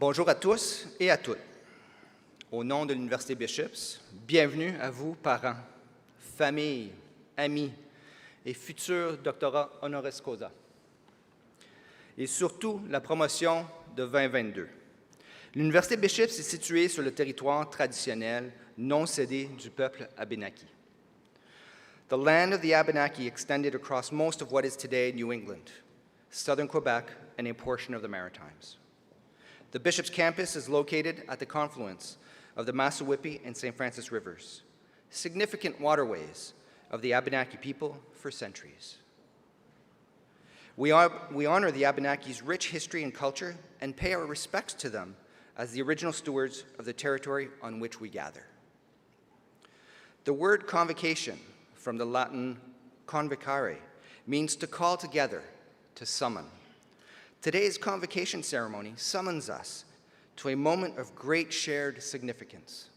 Bonjour à tous et à toutes. Au nom de l'Université Bishops, bienvenue à vous, parents, familles, amis et futurs doctorats honoris causa. Et surtout, la promotion de 2022. L'Université Bishops est située sur le territoire traditionnel non cédé du peuple Abénaki. The land of the Abenaki extended across most of what is today New England, southern Quebec, and a portion of the Maritimes. The Bishops campus is located at the confluence of the Massawippi and St. Francis rivers, significant waterways of the Abenaki people for centuries. We honor the Abenaki's rich history and culture and pay our respects to them as the original stewards of the territory on which we gather. The word convocation, from the Latin convocare, means to call together, to summon. Today's convocation ceremony summons us to a moment of great shared significance.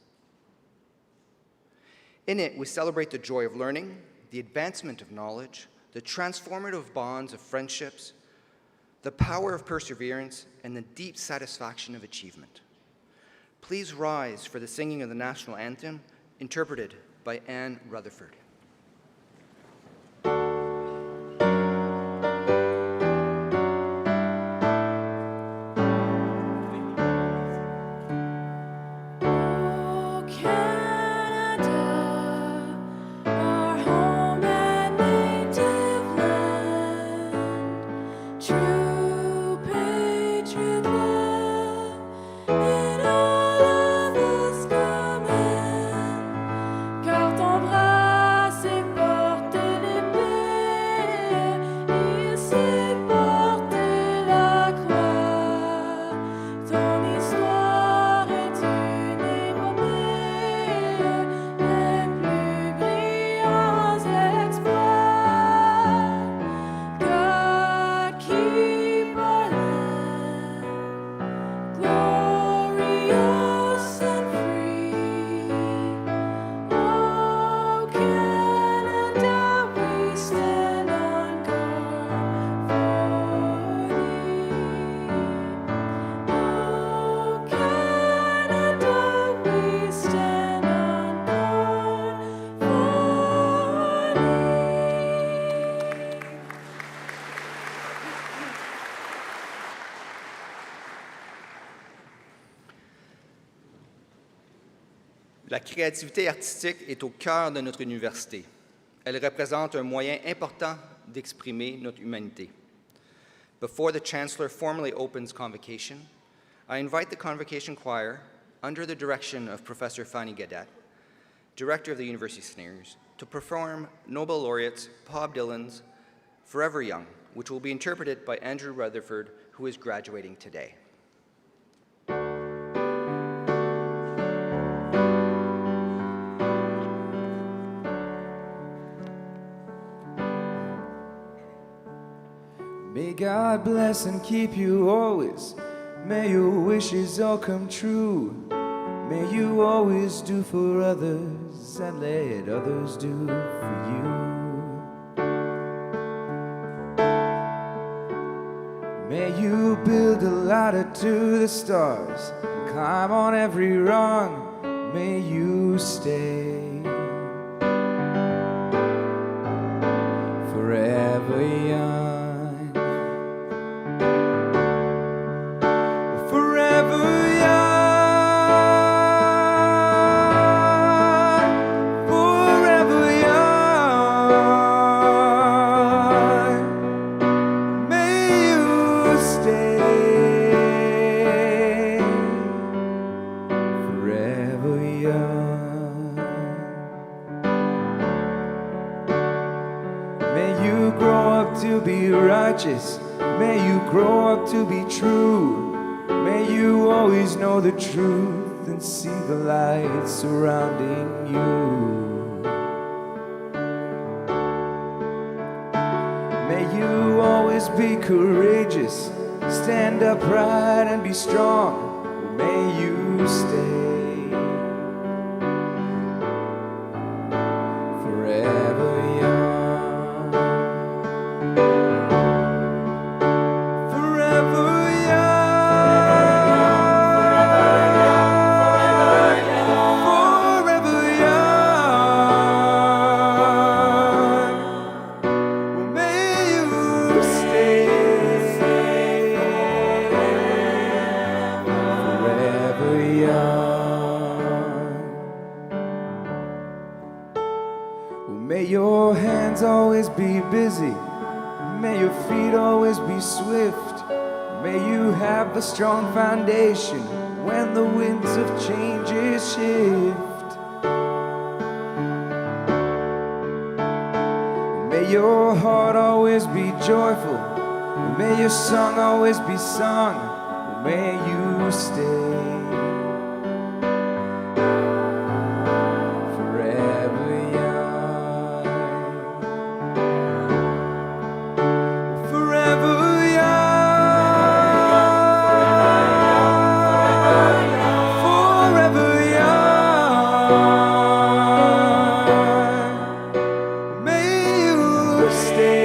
In it, we celebrate the joy of learning, the advancement of knowledge, the transformative bonds of friendships, the power of perseverance, and the deep satisfaction of achievement. Please rise for the singing of the national anthem, interpreted by Anne Rutherford. La créativité artistique est au cœur de notre université. Elle représente un moyen important d'exprimer notre humanité. Before the Chancellor formally opens Convocation, I invite the Convocation Choir, under the direction of Professor Fanny Gadet, Director of the University Singers, to perform Nobel Laureate Bob Dylan's Forever Young, which will be interpreted by Andrew Rutherford, who is graduating today. May God bless and keep you always. May your wishes all come true. May you always do for others and let others do for you. May you build a ladder to the stars and climb on every rung. May you stay forever young. May you grow up to be true. May you always know the truth and see the light surrounding you. May you always be courageous, stand upright and be strong. May you stay forever young. Forever young. May your feet always be swift. May you have a strong foundation when the winds of changes shift. May your heart always be joyful. May your song always be sung. May you stay forever young. Forever young. Forever young. May you stay.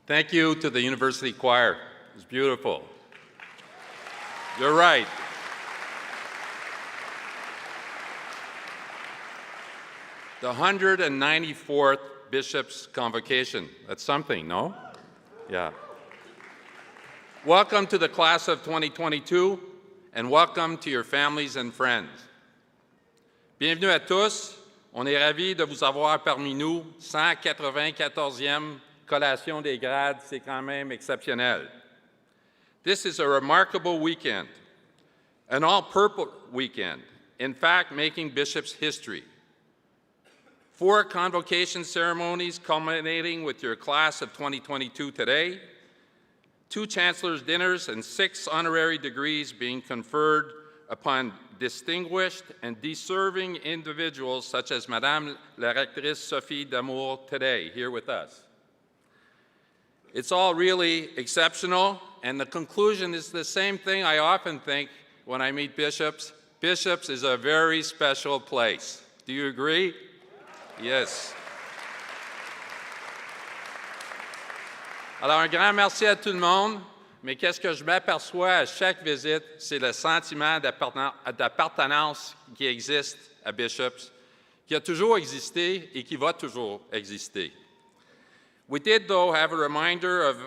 Thank you to the University Choir. It was beautiful. You're right. The 194th Bishop's Convocation. That's something, no? Yeah. Welcome to the class of 2022, and welcome to your families and friends. Bienvenue à tous. On est ravis de vous avoir parmi nous. 194e collation des grades, c'est quand même exceptionnel. This is a remarkable weekend, an all-purple weekend, in fact, making Bishop's history. 4 convocation ceremonies culminating with your class of 2022 today, 2 chancellor's dinners, and 6 honorary degrees being conferred upon distinguished and deserving individuals such as Madame la Rectrice Sophie D'Amour today, here with us. It's all really exceptional, and the conclusion is the same thing I often think when I meet bishops. Bishops is a very special place. Do you agree? Yes. Alors, un grand merci à tout le monde, mais qu'est-ce que je m'aperçois à chaque visite, c'est le sentiment d'appartenance qui existe à Bishops, qui a toujours existé et qui va toujours exister. We did, though, have a reminder of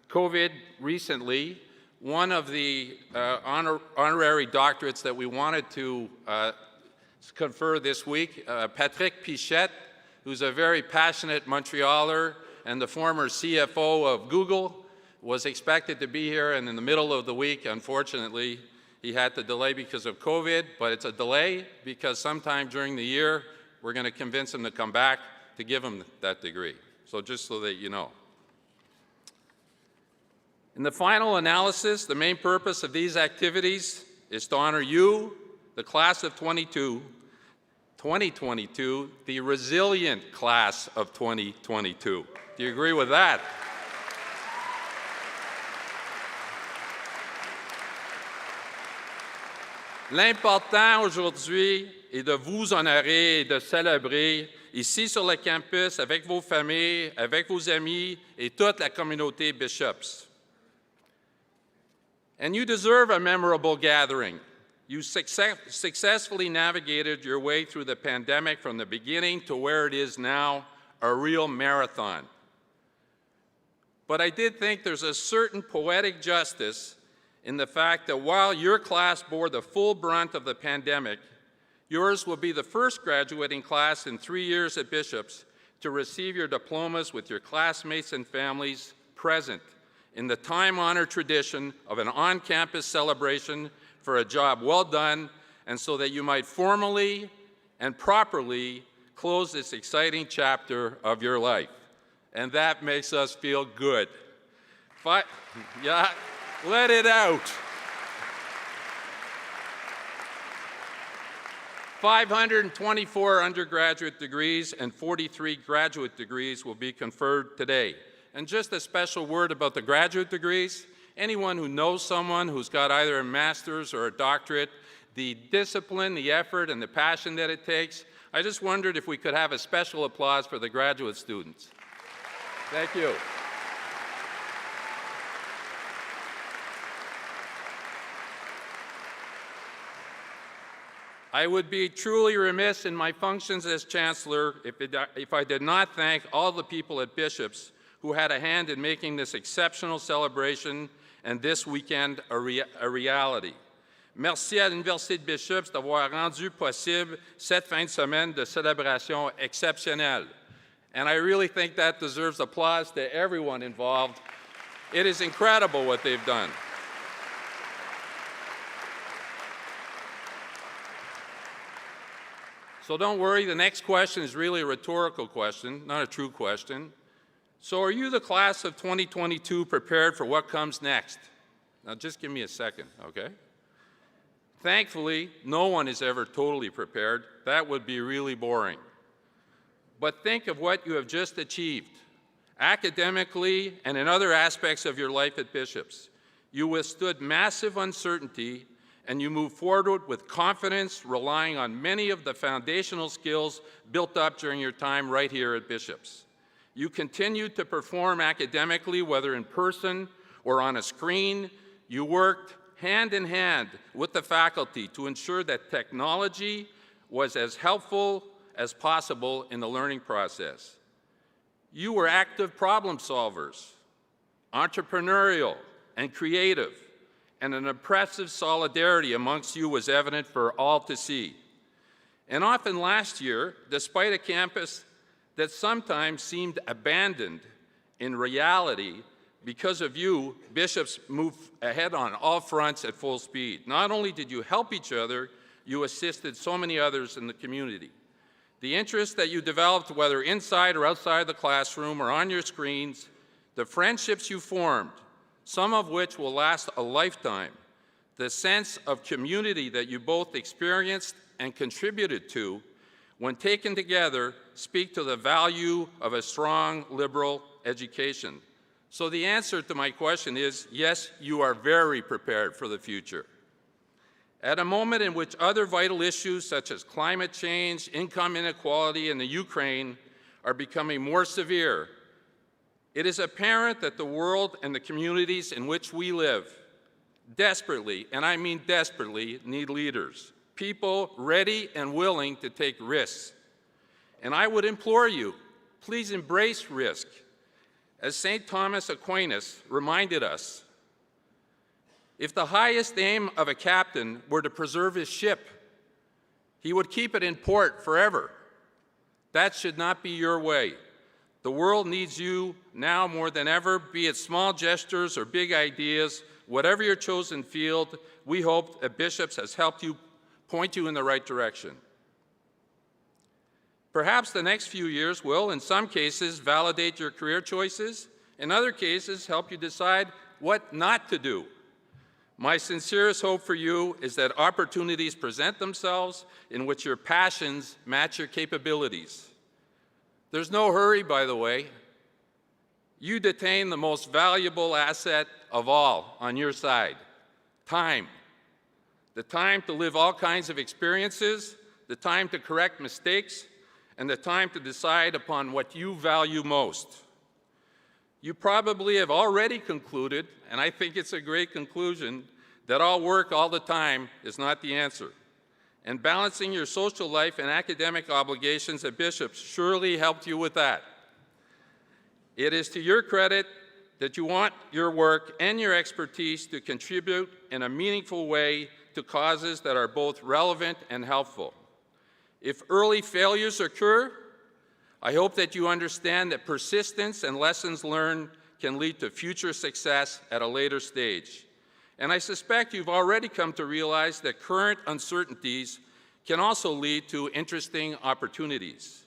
COVID recently. One of the honorary doctorates that we wanted to confer this week, Patrick Pichette, who's a very passionate Montrealer and the former CFO of Google, was expected to be here, and in the middle of the week, unfortunately, he had to delay because of COVID, but it's a delay because sometime during the year, we're going to convince him to come back to give him that degree. So just so that you know. In the final analysis, the main purpose of these activities is to honor you, the class of 2022, the resilient class of 2022. Do you agree with that? L'important aujourd'hui est de vous honorer et de célébrer ici sur le campus avec vos familles, avec vos amis et toute la communauté Bishops. And you deserve a memorable gathering. You successfully navigated your way through the pandemic from the beginning to where it is now, a real marathon. But I did think there's a certain poetic justice in the fact that while your class bore the full brunt of the pandemic, yours will be the first graduating class in 3 years at Bishop's to receive your diplomas with your classmates and families present in the time-honored tradition of an on-campus celebration for a job well done, and so that you might formally and properly close this exciting chapter of your life. And that makes us feel good. Yeah, let it out. 524 undergraduate degrees and 43 graduate degrees will be conferred today. And just a special word about the graduate degrees, anyone who knows someone who's got either a master's or a doctorate, the discipline, the effort, and the passion that it takes, I just wondered if we could have a special applause for the graduate students. Thank you. I would be truly remiss in my functions as Chancellor if I did not thank all the people at Bishops who had a hand in making this exceptional celebration and this weekend a reality. Merci à l'Université de Bishops d'avoir rendu possible cette fin de semaine de célébration exceptionnelle. And I really think that deserves applause to everyone involved. It is incredible what they've done. So don't worry, the next question is really a rhetorical question, not a true question. So are you, the class of 2022, prepared for what comes next? Now just give me a second, okay? Thankfully, no one is ever totally prepared. That would be really boring. But think of what you have just achieved, academically and in other aspects of your life at Bishops. You withstood massive uncertainty and you move forward with confidence, relying on many of the foundational skills built up during your time right here at Bishops. You continued to perform academically, whether in person or on a screen. You worked hand in hand with the faculty to ensure that technology was as helpful as possible in the learning process. You were active problem solvers, entrepreneurial and creative, and an impressive solidarity amongst you was evident for all to see. And often last year, despite a campus that sometimes seemed abandoned, in reality, because of you, Bishops moved ahead on all fronts at full speed. Not only did you help each other, you assisted so many others in the community. The interest that you developed, whether inside or outside the classroom or on your screens, the friendships you formed, some of which will last a lifetime, the sense of community that you both experienced and contributed to, when taken together, speak to the value of a strong liberal education. So the answer to my question is, yes, you are very prepared for the future. At a moment in which other vital issues such as climate change, income inequality, and the Ukraine are becoming more severe, it is apparent that the world and the communities in which we live desperately, and I mean desperately, need leaders, people ready and willing to take risks. And I would implore you, please embrace risk. As St. Thomas Aquinas reminded us, if the highest aim of a captain were to preserve his ship, he would keep it in port forever. That should not be your way. The world needs you now more than ever, be it small gestures or big ideas, whatever your chosen field, we hope that Bishops has helped you, point you in the right direction. Perhaps the next few years will, in some cases, validate your career choices, in other cases, help you decide what not to do. My sincerest hope for you is that opportunities present themselves in which your passions match your capabilities. There's no hurry, by the way. You detain the most valuable asset of all on your side, time. The time to live all kinds of experiences, the time to correct mistakes, and the time to decide upon what you value most. You probably have already concluded, and I think it's a great conclusion, that all work all the time is not the answer. And balancing your social life and academic obligations at Bishops surely helped you with that. It is to your credit that you want your work and your expertise to contribute in a meaningful way to causes that are both relevant and helpful. If early failures occur, I hope that you understand that persistence and lessons learned can lead to future success at a later stage. And I suspect you've already come to realize that current uncertainties can also lead to interesting opportunities.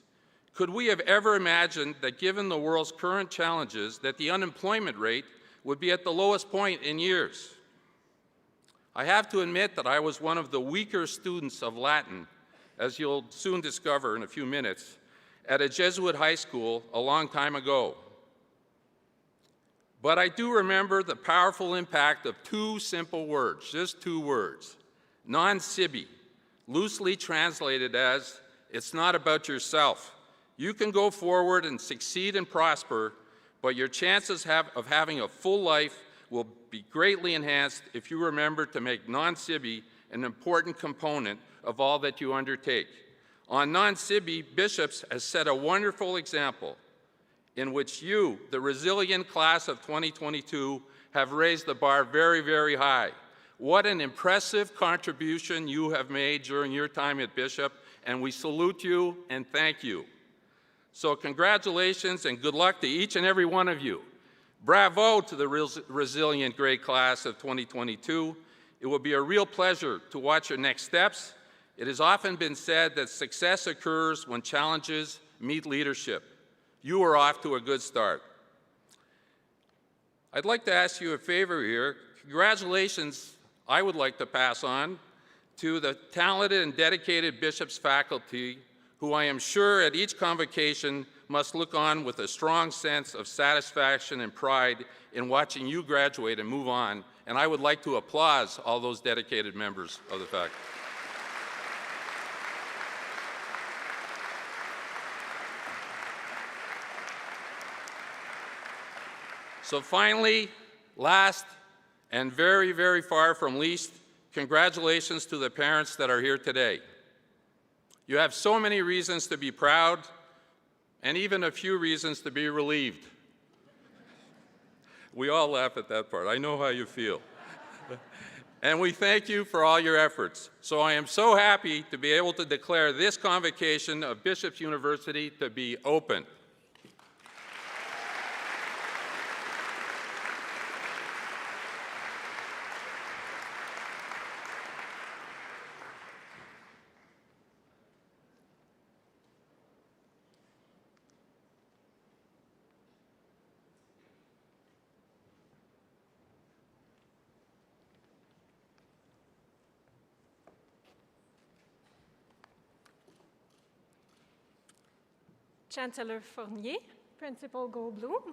Could we have ever imagined that given the world's current challenges, that the unemployment rate would be at the lowest point in years? I have to admit that I was one of the weaker students of Latin as you'll soon discover in a few minutes, at a Jesuit high school a long time ago. But I do remember the powerful impact of two simple words, just two words, non-sibi, loosely translated as, it's not about yourself. You can go forward and succeed and prosper, but your chances of having a full life will be greatly enhanced if you remember to make non-sibi an important component of all that you undertake. On non-sibi, Bishops has set a wonderful example in which you, the resilient class of 2022, have raised the bar very, very high. What an impressive contribution you have made during your time at Bishop, and we salute you and thank you. So congratulations and good luck to each and every one of you. Bravo to the resilient grade class of 2022. It will be a real pleasure to watch your next steps. It has often been said that success occurs when challenges meet leadership. You are off to a good start. I'd like to ask you a favor here. Congratulations, I would like to pass on to the talented and dedicated Bishop's faculty, who I am sure at each convocation must look on with a strong sense of satisfaction and pride in watching you graduate and move on. And I would like to applaud all those dedicated members of the faculty. So finally, last and very, very far from least, congratulations to the parents that are here today. You have so many reasons to be proud and even a few reasons to be relieved. We all laugh at that part. I know how you feel. And we thank you for all your efforts. So I am so happy to be able to declare this convocation of Bishop's University to be open. Chancellor Fournier, Principal Goldblum,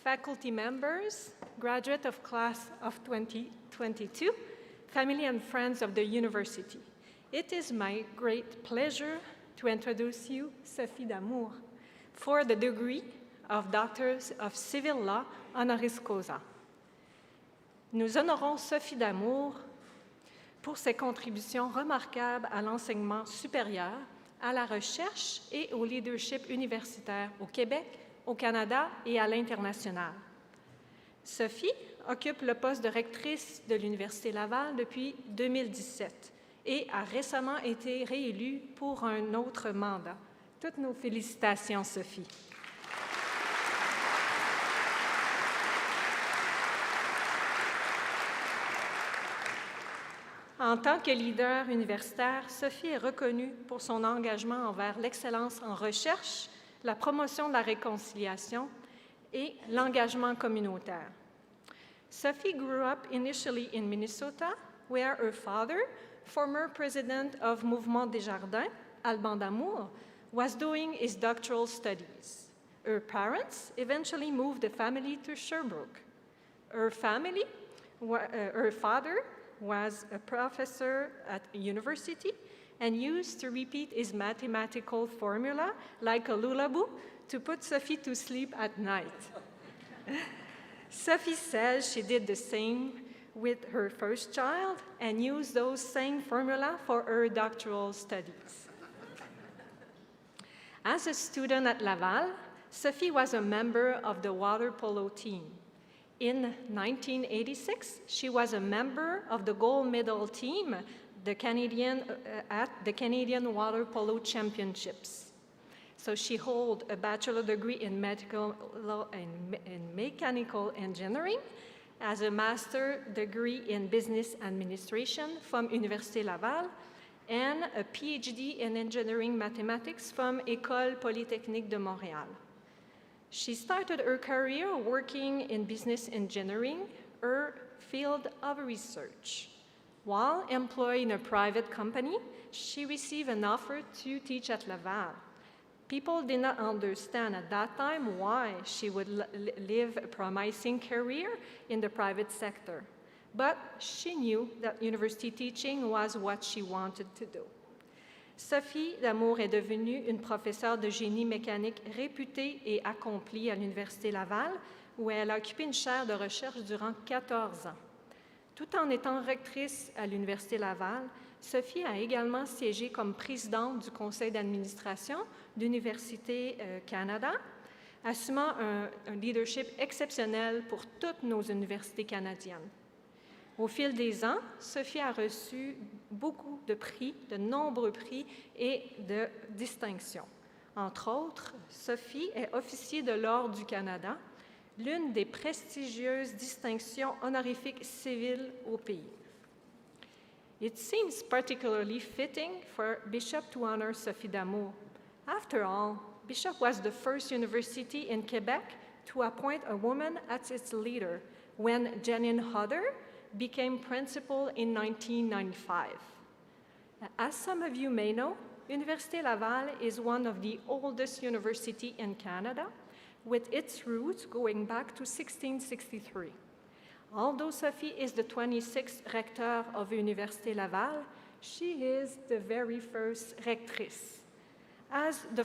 faculty members, graduate of class of 2022, family and friends of the university. It is my great pleasure to introduce you Sophie D'Amour for the degree of Doctor of Civil Law honoris causa. Nous honorons Sophie D'Amour pour ses contributions remarquables à l'enseignement supérieur, à la recherche et au leadership universitaire au Québec, au Canada et à l'international. Sophie occupe le poste de rectrice de l'Université Laval depuis 2017 et a récemment été réélue pour un autre mandat. Toutes nos félicitations, Sophie. En tant que leader universitaire, Sophie est reconnue pour son engagement envers l'excellence en recherche, la promotion de la réconciliation et l'engagement communautaire. Sophie grew up initially in Minnesota, where her father, former president of Mouvement Desjardins, Alban D'Amour, was doing his doctoral studies. Her parents eventually moved the family to Sherbrooke. Her father was a professor at a university and used to repeat his mathematical formula like a lullaby to put Sophie to sleep at night. Sophie says she did the same with her first child and used those same formula for her doctoral studies. As a student at Laval, Sophie was a member of the water polo team. In 1986, she was a member of the gold medal team at the Canadian Water Polo Championships. So she holds a bachelor's degree in medical law and mechanical engineering, as a master's degree in business administration from Université Laval, and a PhD in engineering mathematics from École Polytechnique de Montréal. She started her career working in business engineering, her field of research. While employed in a private company, she received an offer to teach at Laval. People did not understand at that time why she would live a promising career in the private sector. But she knew that university teaching was what she wanted to do. Sophie D'Amour est devenue une professeure de génie mécanique réputée et accomplie à l'Université Laval, où elle a occupé une chaire de recherche durant 14 ans. Tout en étant rectrice à l'Université Laval, Sophie a également siégé comme présidente du conseil d'administration d'Université Canada, assumant un leadership exceptionnel pour toutes nos universités canadiennes. Au fil des ans, Sophie a reçu beaucoup de prix, de nombreux prix et de distinctions. Entre autres, Sophie est officier de l'Ordre du Canada, l'une des prestigieuses distinctions honorifiques civiles au pays. It seems particularly fitting for Bishop to honor Sophie D'Amour. After all, Bishop was the first university in Quebec to appoint a woman as its leader when Janine Hodder became principal in 1995. As some of you may know, Université Laval is one of the oldest universities in Canada, with its roots going back to 1663. Although Sophie is the 26th rector of Université Laval, she is the very first rectrice. As the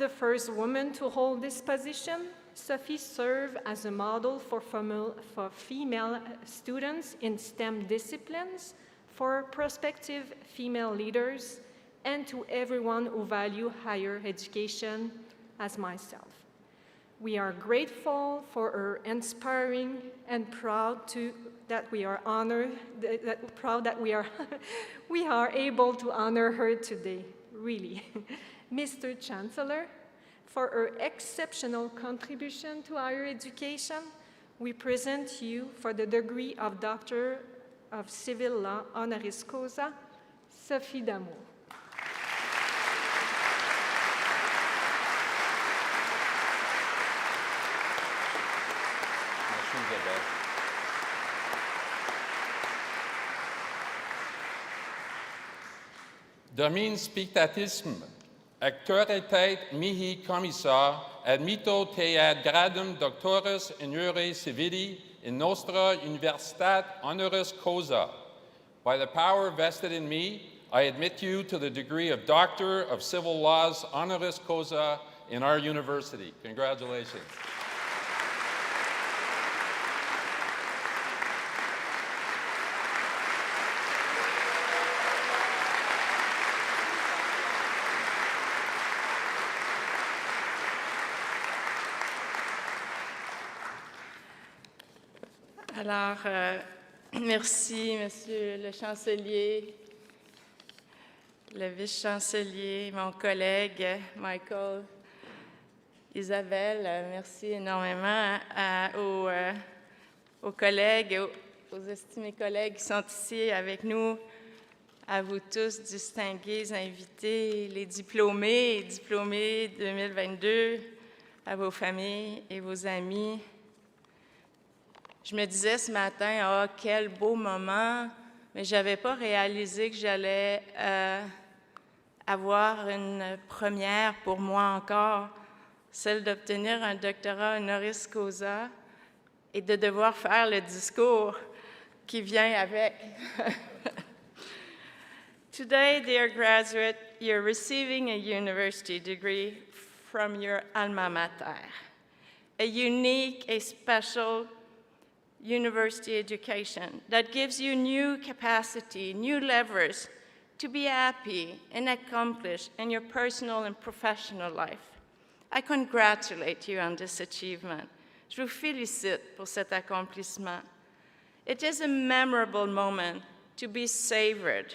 first woman to hold this position, Sophie served as a model for female students in STEM disciplines, for prospective female leaders, and to everyone who value higher education, as myself. We are grateful for her inspiring and proud that we are honored, proud that we are able to honor her today, really. Mr. Chancellor, for her exceptional contribution to higher education, we present you for the degree of Doctor of Civil Law honoris causa, Sophie D'Amour. Domin spectatism, actoritate mihi commissa, admitto te ad gradum doctorus in iure civili in nostra universitat honoris causa. By the power vested in me, I admit you to the degree of Doctor of Civil Laws honoris causa in our university. Congratulations. Alors, merci, Monsieur le Chancelier, le Vice-Chancelier, mon collègue Michael, Isabelle, merci énormément aux collègues, aux estimés collègues qui sont ici avec nous, à vous tous, distingués invités, les diplômés et diplômés 2022, à vos familles et vos amis. Je me disais ce matin, ah, quel beau moment, mais je n'avais pas réalisé que j'allais avoir une première pour moi encore, celle d'obtenir un doctorat honoris causa et de devoir faire le discours qui vient avec. Today, dear graduate, you're receiving a university degree from your alma mater, a unique and special university education that gives you new capacity, new levers to be happy and accomplished in your personal and professional life. I congratulate you on this achievement. Je vous félicite pour cet accomplissement. It is a memorable moment to be savored.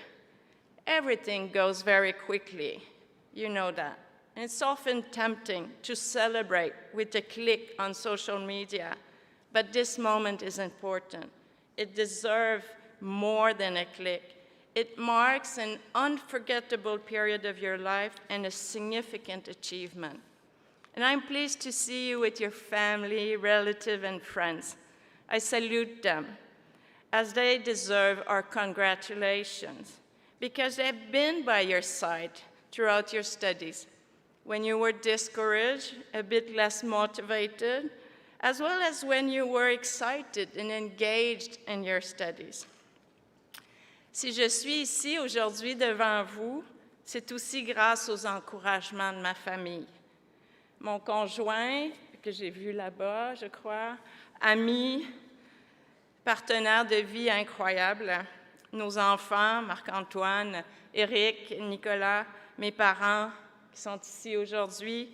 Everything goes very quickly, you know that. And it's often tempting to celebrate with a click on social media. But this moment is important. It deserves more than a click. It marks an unforgettable period of your life and a significant achievement. And I'm pleased to see you with your family, relatives, and friends. I salute them, as they deserve our congratulations, because they've been by your side throughout your studies, when you were discouraged, a bit less motivated, as well as when you were excited and engaged in your studies. Si je suis ici aujourd'hui devant vous, c'est aussi grâce aux encouragements de ma famille. Mon conjoint, que j'ai vu là-bas, je crois, ami, partenaire de vie incroyable, nos enfants, Marc-Antoine, Éric, Nicolas, mes parents qui sont ici aujourd'hui,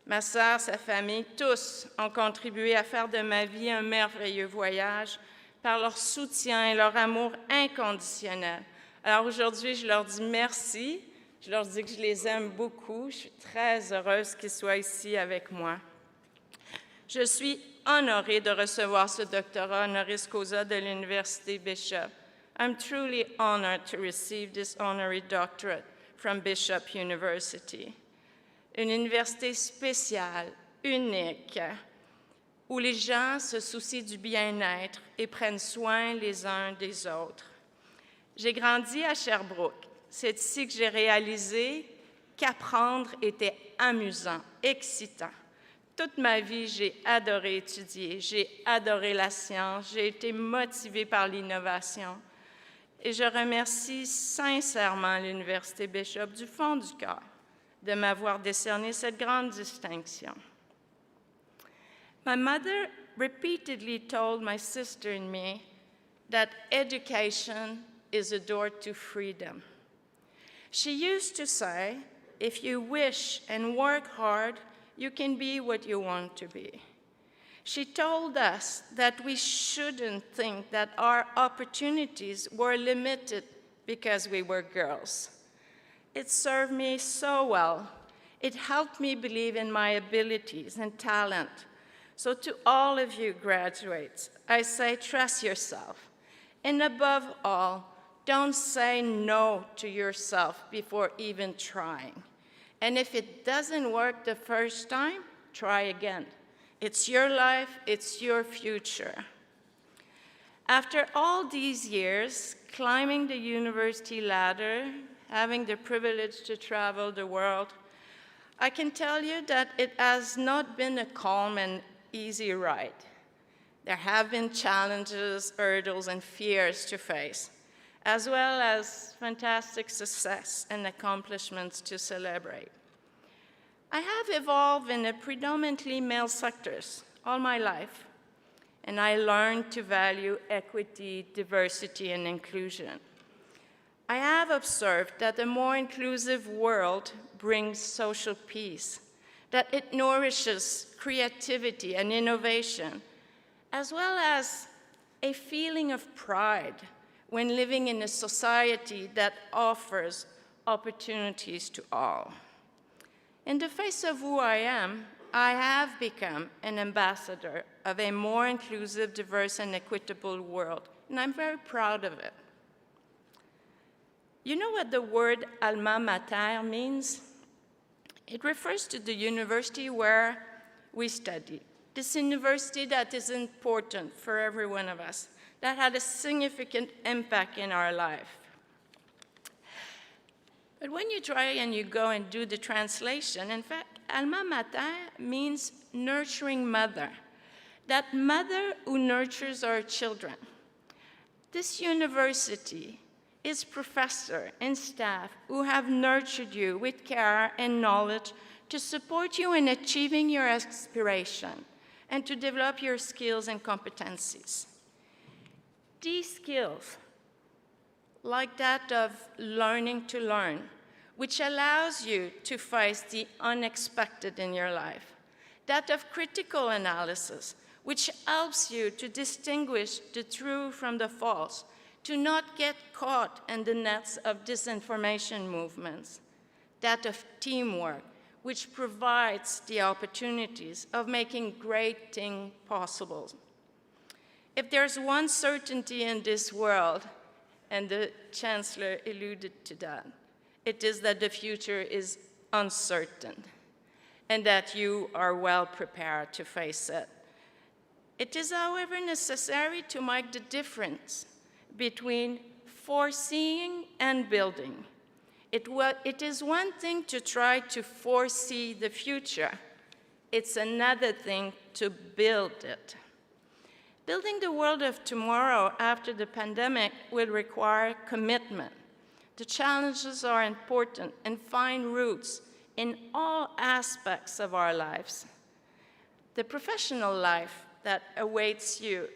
ma sœur, sa famille, tous ont contribué à faire de ma vie un merveilleux voyage par leur soutien et leur amour inconditionnel. Alors aujourd'hui, je leur dis merci. Je leur dis que je les aime beaucoup. Je suis très heureuse qu'ils soient ici avec moi. Je suis honorée de recevoir ce doctorat honoris causa de l'Université Bishop. I'm truly honored to receive this honorary doctorate from Bishop University. Une université spéciale, unique, où les gens se soucient du bien-être et prennent soin les uns des autres. J'ai grandi à Sherbrooke. C'est ici que j'ai réalisé qu'apprendre était amusant, excitant. Toute ma vie, j'ai adoré étudier, j'ai adoré la science, j'ai été motivée par l'innovation. Et je remercie sincèrement l'Université Bishop du fond du cœur de m'avoir décerné cette grande distinction. My mother repeatedly told my sister and me that education is a door to freedom. She used to say, if you wish and work hard, you can be what you want to be. She told us that we shouldn't think that our opportunities were limited because we were girls. It served me so well. It helped me believe in my abilities and talent. So to all of you graduates, I say trust yourself. And above all, don't say no to yourself before even trying. And if it doesn't work the first time, try again. It's your life, it's your future. After all these years, climbing the university ladder, having the privilege to travel the world, I can tell you that it has not been a calm and easy ride. There have been challenges, hurdles, and fears to face, as well as fantastic success and accomplishments to celebrate. I have evolved in a predominantly male sectors all my life, and I learned to value equity, diversity, and inclusion. I have observed that a more inclusive world brings social peace, that it nourishes creativity and innovation, as well as a feeling of pride when living in a society that offers opportunities to all. In the face of who I am, I have become an ambassador of a more inclusive, diverse, and equitable world, and I'm very proud of it. You know what the word alma mater means? It refers to the university where we study. This university that is important for every one of us, that had a significant impact in our life. But when you try and you go and do the translation, in fact, alma mater means nurturing mother, that mother who nurtures our children. This university is professor and staff who have nurtured you with care and knowledge to support you in achieving your aspiration and to develop your skills and competencies. These skills, like that of learning to learn, which allows you to face the unexpected in your life, that of critical analysis, which helps you to distinguish the true from the false, to not get caught in the nets of disinformation movements, that of teamwork, which provides the opportunities of making great things possible. If there's one certainty in this world, and the Chancellor alluded to that. It is that the future is uncertain and that you are well prepared to face it. It is, however, necessary to make the difference between foreseeing and building. It is one thing to try to foresee the future. It's another thing to build it. Building the world of tomorrow after the pandemic will require commitment. The challenges are important and find roots in all aspects of our lives. The professional life that awaits you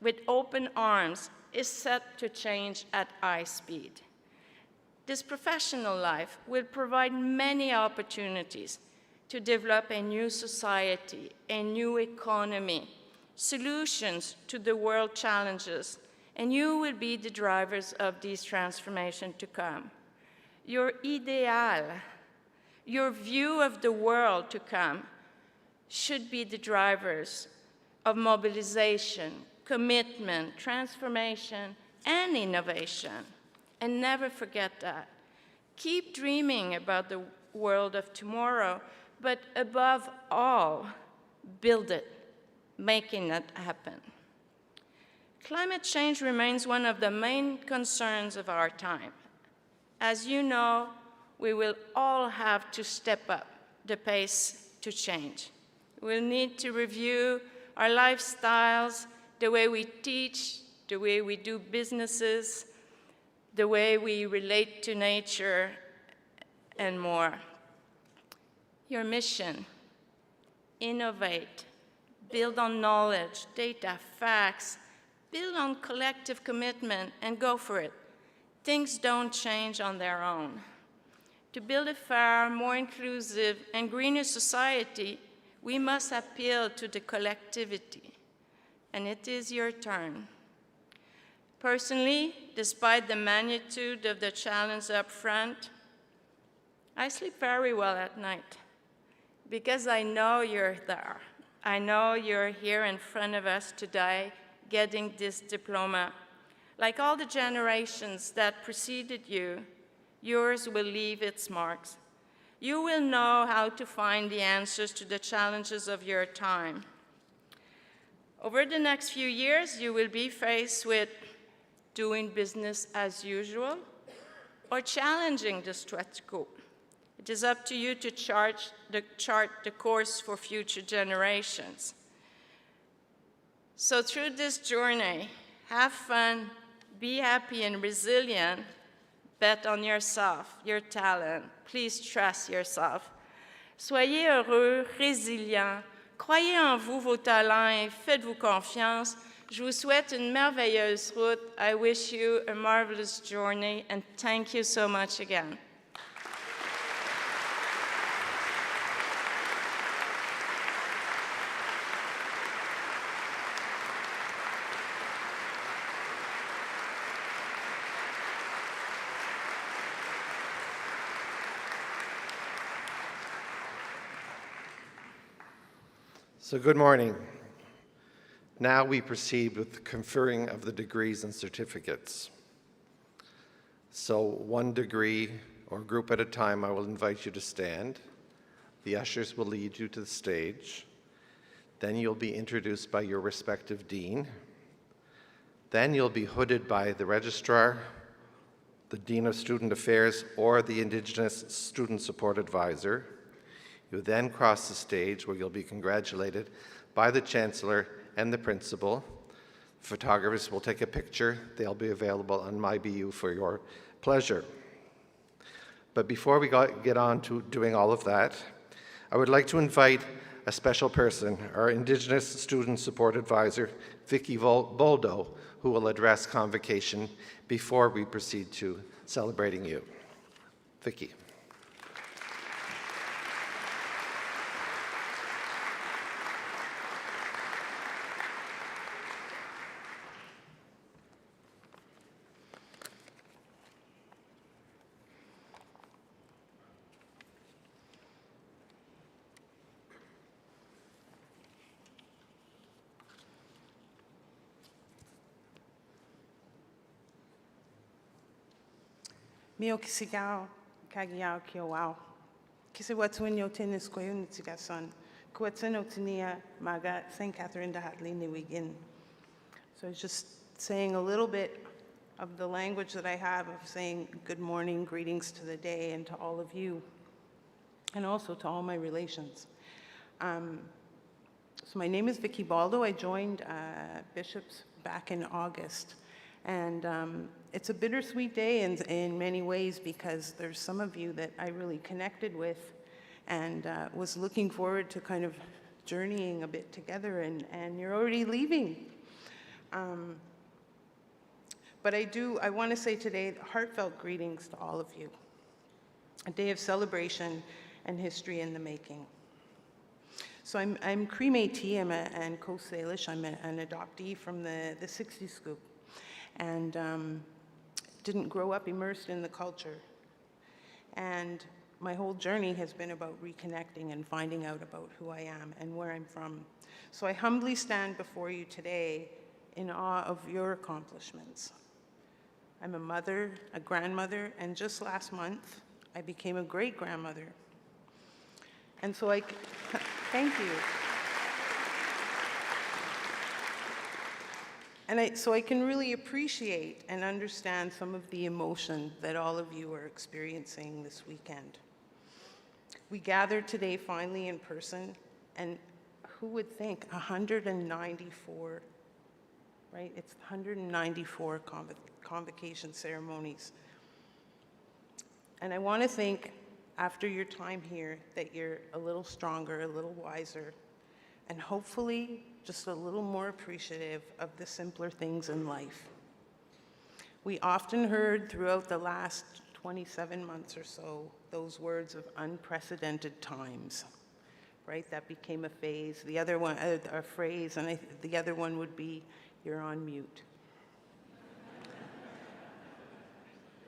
with open arms is set to change at high speed. This professional life will provide many opportunities to develop a new society, a new economy, solutions to the world challenges, and you will be the drivers of these transformations to come. Your ideal, your view of the world to come should be the drivers of mobilization, commitment, transformation, and innovation. And never forget that. Keep dreaming about the world of tomorrow, but above all, build it, making it happen. Climate change remains one of the main concerns of our time. As you know, we will all have to step up the pace to change. We'll need to review our lifestyles, the way we teach, the way we do businesses, the way we relate to nature, and more. Your mission: innovate, build on knowledge, data, facts, build on collective commitment, and go for it. Things don't change on their own. To build a fair, more inclusive, and greener society, we must appeal to the collectivity, and it is your turn. Personally, despite the magnitude of the challenge up front, I sleep very well at night because I know you're there. I know you're here in front of us today getting this diploma. Like all the generations that preceded you, yours will leave its marks. You will know how to find the answers to the challenges of your time. Over the next few years, you will be faced with doing business as usual or challenging the status quo. It is up to you to chart the course for future generations. So through this journey, have fun, be happy and resilient, bet on yourself, your talent. Please trust yourself. Soyez heureux, résilients, croyez en vous, vos talents et faites-vous confiance. Je vous souhaite une merveilleuse route. I wish you a marvelous journey, and thank you so much again. So good morning. Now we proceed with the conferring of the degrees and certificates. So one degree or group at a time, I will invite you to stand. The ushers will lead you to the stage. Then you'll be introduced by your respective dean. Then you'll be hooded by the registrar, the Dean of Student Affairs, or the Indigenous Student Support Advisor. You then cross the stage where you'll be congratulated by the Chancellor and the Principal. Photographers will take a picture. They'll be available on MyBU for your pleasure. But before we get on to doing all of that, I would like to invite a special person, our Indigenous Student Support Advisor, Vicky Boldo, who will address Convocation before we proceed to celebrating you. Vicky. Mio kisigao, kagiao kiowao. Kisi watuinyo tenis koyun tigason. Kuatsino tinia maga St. Catherine de Hatley Niwigin. So I was just saying a little bit of the language that I have of saying good morning, greetings to the day, and to all of you, and also to all my relations. So my name is Vicky Baldo. I joined Bishops back in August, and it's a bittersweet day in many ways because there's some of you that I really connected with and was looking forward to kind of journeying a bit together, and you're already leaving. But I want to say today, heartfelt greetings to all of you. A day of celebration and history in the making. So I'm Cree Métis, and Coast Salish. I'm an adoptee from the 60s scoop, and didn't grow up immersed in the culture. And my whole journey has been about reconnecting and finding out about who I am and where I'm from. So I humbly stand before you today in awe of your accomplishments. I'm a mother, a grandmother, and just last month, I became a great-grandmother. And so thank you. And so I can really appreciate and understand some of the emotion that all of you are experiencing this weekend. We gathered today finally in person, and who would think 194, right? It's 194 convocation ceremonies. And I want to think, after your time here, that you're a little stronger, a little wiser, and hopefully just a little more appreciative of the simpler things in life. We often heard throughout the last 27 months or so those words of unprecedented times, right? That became a phase. The other one, a phrase, and the other one would be, you're on mute.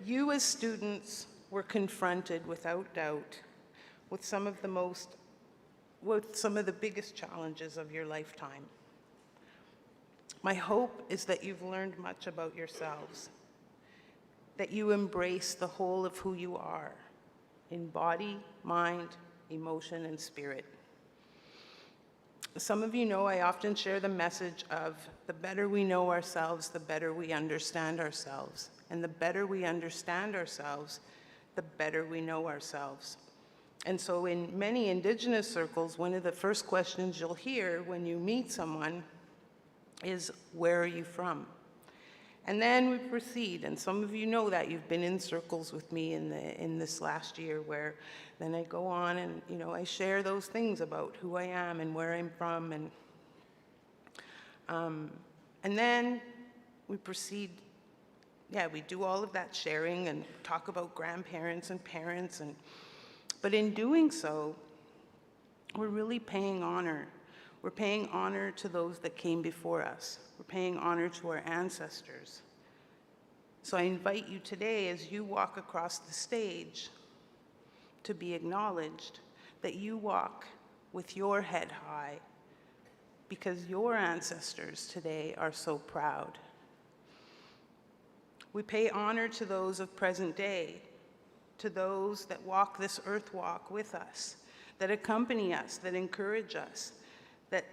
You as students were confronted, without doubt, with some of the biggest challenges of your lifetime. My hope is that you've learned much about yourselves, that you embrace the whole of who you are, in body, mind, emotion, and spirit. Some of you know I often share the message of the better we know ourselves, the better we understand ourselves. And the better we understand ourselves, the better we know ourselves. And so in many Indigenous circles, one of the first questions you'll hear when you meet someone is, where are you from? And then we proceed, and some of you know that. You've been in circles with me in this last year, where then I go on and I share those things about who I am and where I'm from, and then we proceed. Yeah, we do all of that sharing and talk about grandparents and parents, but in doing so, we're really paying honor. We're paying honor to those that came before us. We're paying honor to our ancestors. So I invite you today, as you walk across the stage, to be acknowledged, that you walk with your head high, because your ancestors today are so proud. We pay honor to those of present day, to those that walk this earth walk with us, that accompany us, that encourage us, that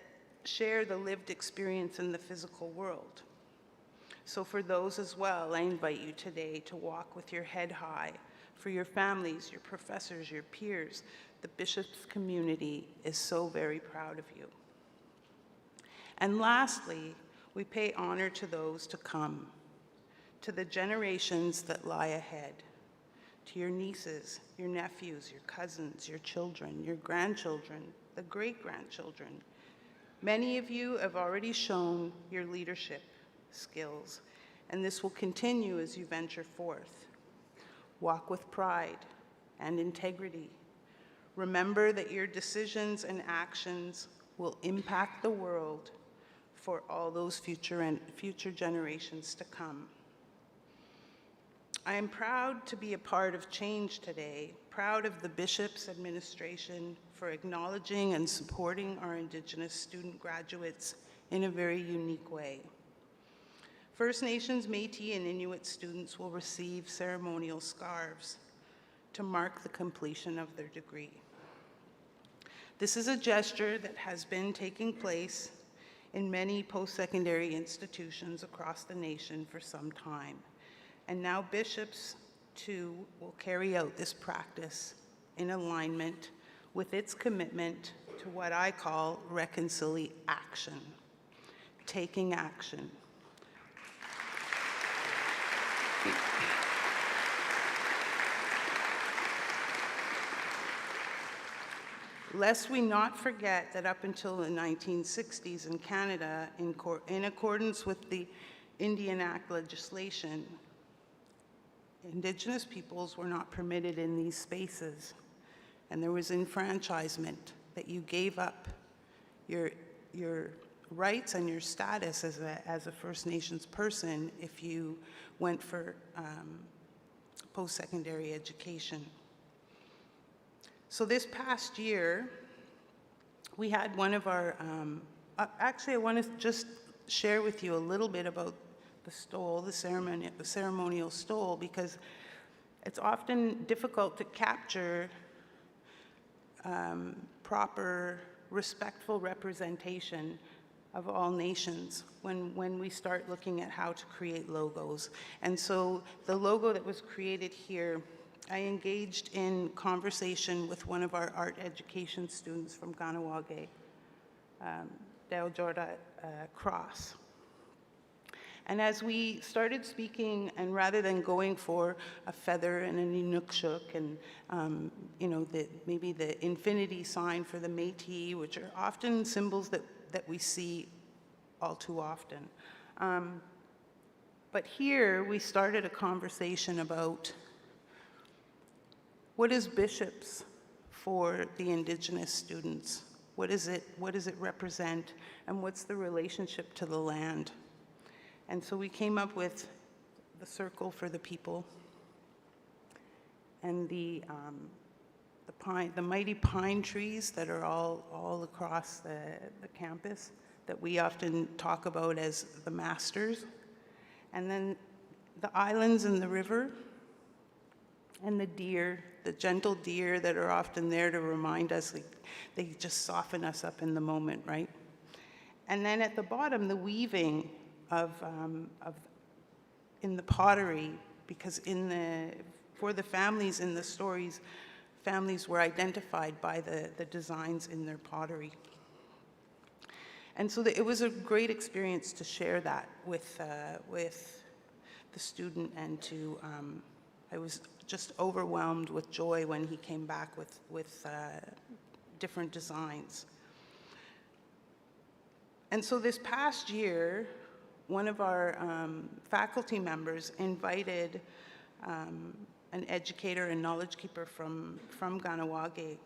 share the lived experience in the physical world. So for those as well, I invite you today to walk with your head high. For your families, your professors, your peers, the Bishops community is so very proud of you. And lastly, we pay honor to those to come, to the generations that lie ahead, to your nieces, your nephews, your cousins, your children, your grandchildren, the great-grandchildren. Many of you have already shown your leadership skills, and this will continue as you venture forth. Walk with pride and integrity. Remember that your decisions and actions will impact the world for all those future generations to come. I am proud to be a part of change today, proud of the Bishop's administration for acknowledging and supporting our Indigenous student graduates in a very unique way. First Nations, Métis, and Inuit students will receive ceremonial scarves to mark the completion of their degree. This is a gesture that has been taking place in many post-secondary institutions across the nation for some time. And now bishops, too, will carry out this practice in alignment with its commitment to what I call reconciliation, taking action. Lest we not forget that up until the 1960s in Canada, in accordance with the Indian Act legislation, Indigenous peoples were not permitted in these spaces. And there was enfranchisement, that you gave up your rights and your status as a First Nations person if you went for post-secondary education. So this past year, we had one of our, actually I want to just share with you a little bit about the stole, the ceremonial stole, because it's often difficult to capture proper, respectful representation of all nations when we start looking at how to create logos. And so the logo that was created here, I engaged in conversation with one of our art education students from Ganawage, Dale Jorda Cross. And as we started speaking, and rather than going for a feather and an inukshuk and maybe the infinity sign for the Métis, which are often symbols that we see all too often. But here we started a conversation about what is bishops for the Indigenous students? What does it represent? And what's the relationship to the land? And so we came up with the circle for the people and the mighty pine trees that are all across the campus that we often talk about as the masters. And then the islands and the river and the deer, the gentle deer that are often there to remind us, they just soften us up in the moment, right? And then at the bottom, the weaving in the pottery, because for the families in the stories, families were identified by the designs in their pottery. And so it was a great experience to share that with the student, and I was just overwhelmed with joy when he came back with different designs. And so this past year, one of our faculty members invited an educator and knowledge keeper from Ganawage.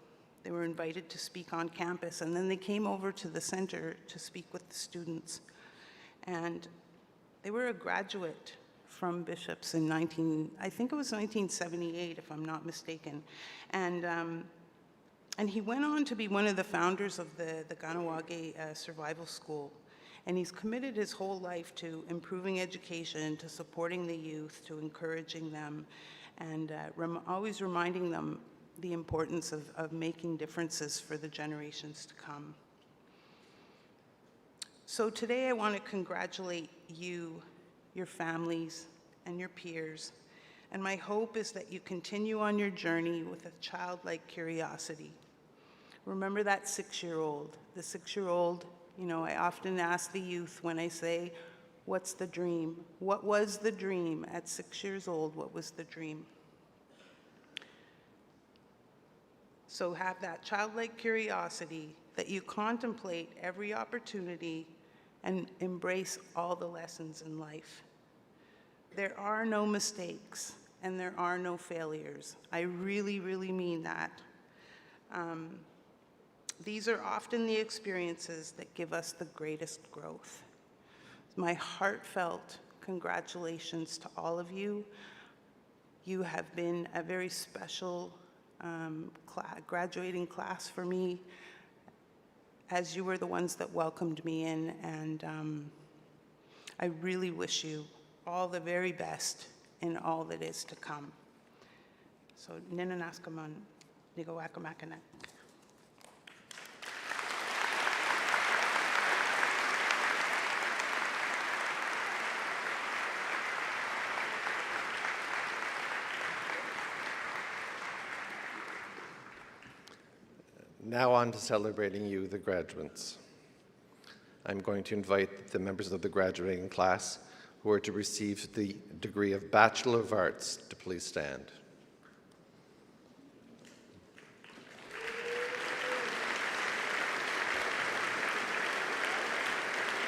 They were invited to speak on campus, and then they came over to the center to speak with the students. And they were a graduate from Bishops in I think it was 1978, if I'm not mistaken. And he went on to be one of the founders of the Ganawage Survival School. And he's committed his whole life to improving education, to supporting the youth, to encouraging them, and always reminding them the importance of making differences for the generations to come. So today I want to congratulate you, your families, and your peers. And my hope is that you continue on your journey with a childlike curiosity. Remember that 6-year-old, the 6-year-old. I often ask the youth when I say, what's the dream? What was the dream? At 6 years old, what was the dream? So have that childlike curiosity that you contemplate every opportunity and embrace all the lessons in life. There are no mistakes and there are no failures. I really, really mean that. These are often the experiences that give us the greatest growth. My heartfelt congratulations to all of you. You have been a very special graduating class for me, as you were the ones that welcomed me in, and I really wish you all the very best in all that is to come. So, ninanaskaman, nigawakamakana. Now on to celebrating you, the graduates. I'm going to invite the members of the graduating class who are to receive the degree of Bachelor of Arts to please stand.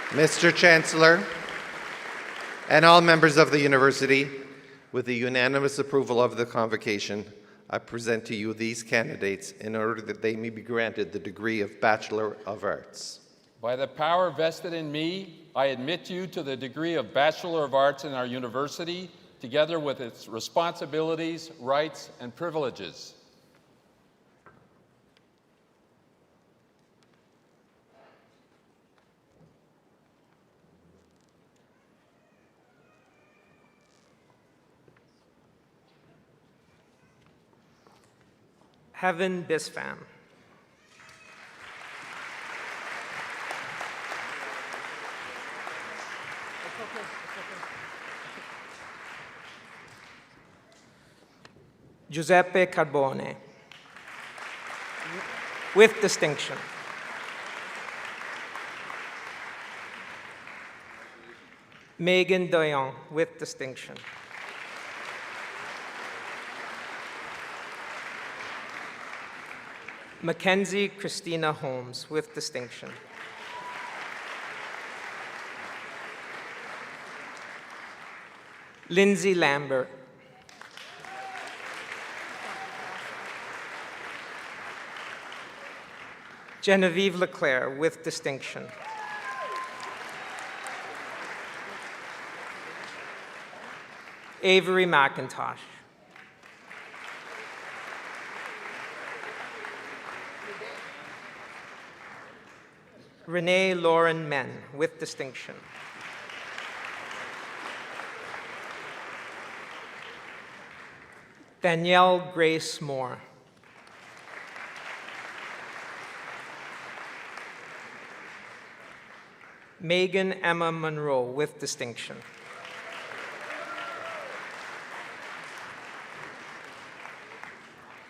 Mr. Chancellor, and all members of the university, with the unanimous approval of the Convocation, I present to you these candidates in order that they may be granted the degree of Bachelor of Arts. By the power vested in me, I admit you to the degree of Bachelor of Arts in our university, together with its responsibilities, rights, and privileges. Heaven Bisfam. Giuseppe Carbone, with distinction. Megan Doyon, with distinction. Mackenzie Christina Holmes, with distinction. Lindsay Lambert. Genevieve Leclerc, with distinction. Avery McIntosh. Renee Lauren Men, with distinction. Danielle Grace Moore. Megan Emma Monroe, with distinction.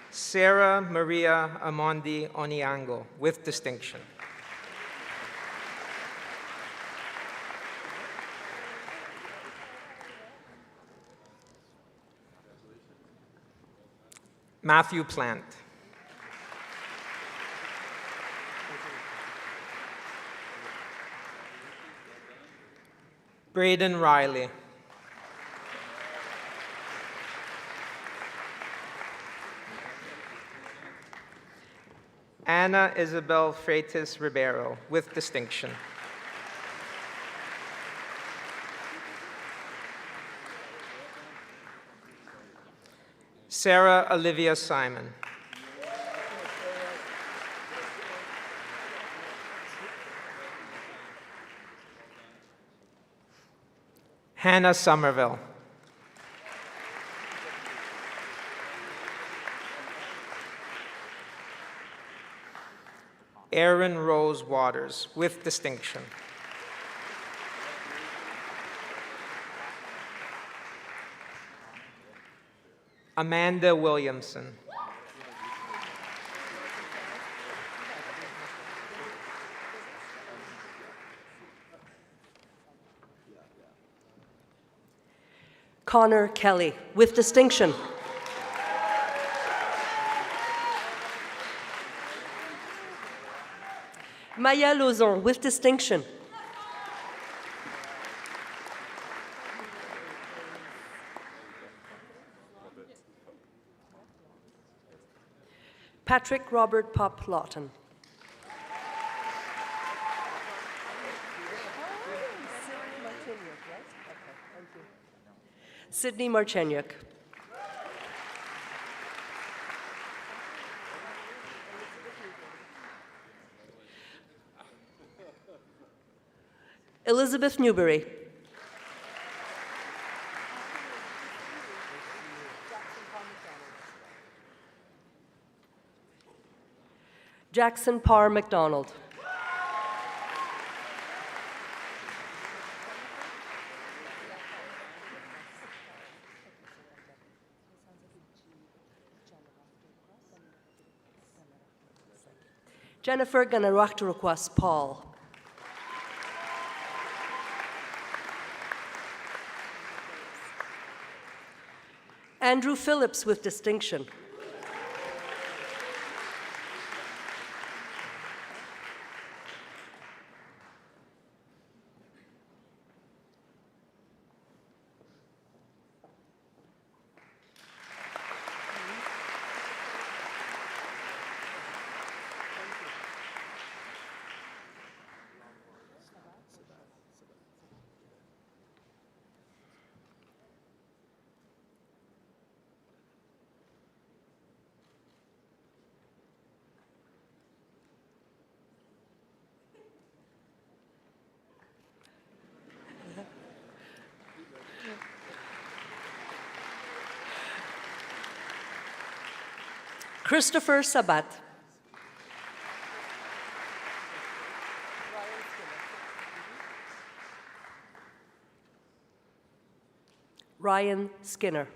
Sarah Maria Amondi Oniango, with distinction. Matthew Plant. Braden Riley. Anna Isabel Freitas Ribeiro, with distinction. Sarah Olivia Simon. Hannah Somerville. Erin Rose Waters, with distinction. Amanda Williamson. Connor Kelly, with distinction. Maya Lauzon, with distinction. Patrick Robert Pop Lawton. Sydney Marchenyuk. Elizabeth Newberry. Jackson Parr McDonald. Jennifer Ganarachtarakwas Paul. Andrew Phillips with distinction. Christopher Sabat. Ryan Skinner.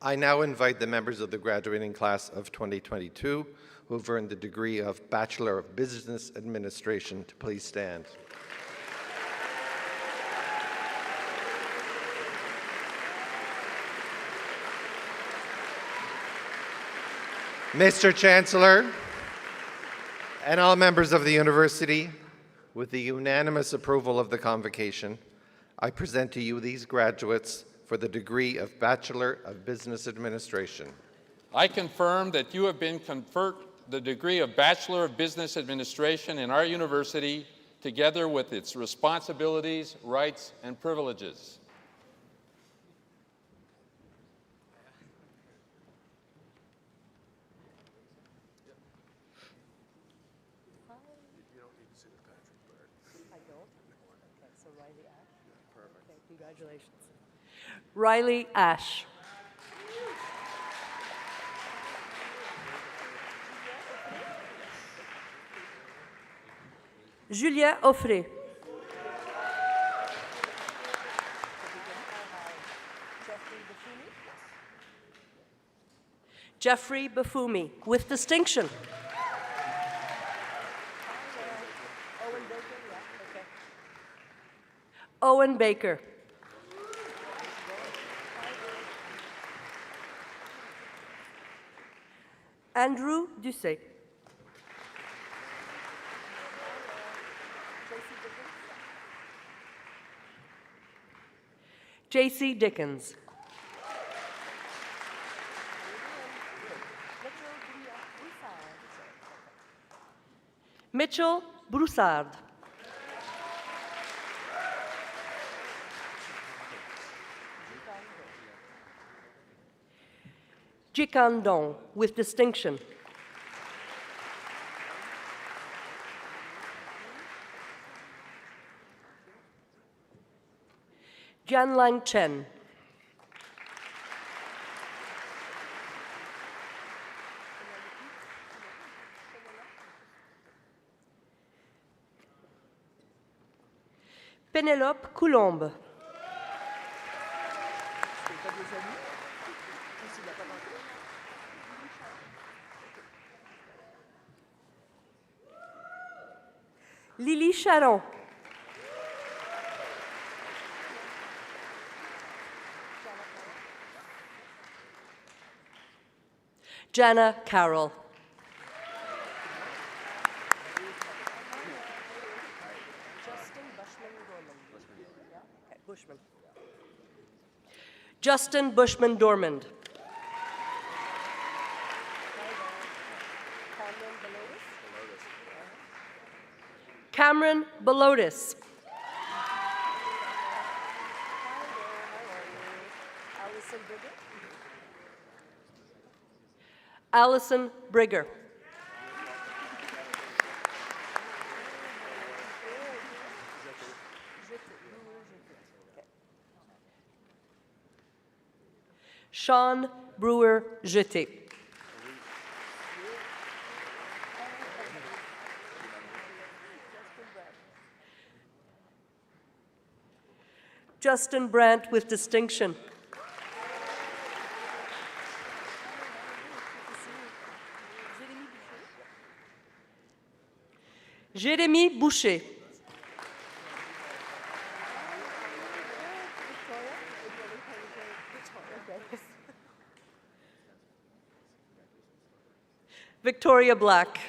I now invite the members of the graduating class of 2022 who have earned the degree of Bachelor of Business Administration to please stand. Mr. Chancellor and all members of the university, with the unanimous approval of the Convocation, I present to you these graduates for the degree of Bachelor of Business Administration. I confirm that you have been conferred the degree of Bachelor of Business Administration in our university, together with its responsibilities, rights, and privileges. Congratulations. Riley Ash. Julia Offray. Jeffrey Bafumi, with distinction. Owen Baker. Andrew Doucet. J.C. Dickens. Mitchell Broussard. Jikandong, with distinction. Jianlang Chen. Pénélope Coulombe. Lily Charon. Jana Carroll. Justin Bushman Dormand. Cameron Belotis. Allison Brigger. Sean Brewer Jeté. Justin Brandt with distinction. Jérémy Boucher. Victoria Black.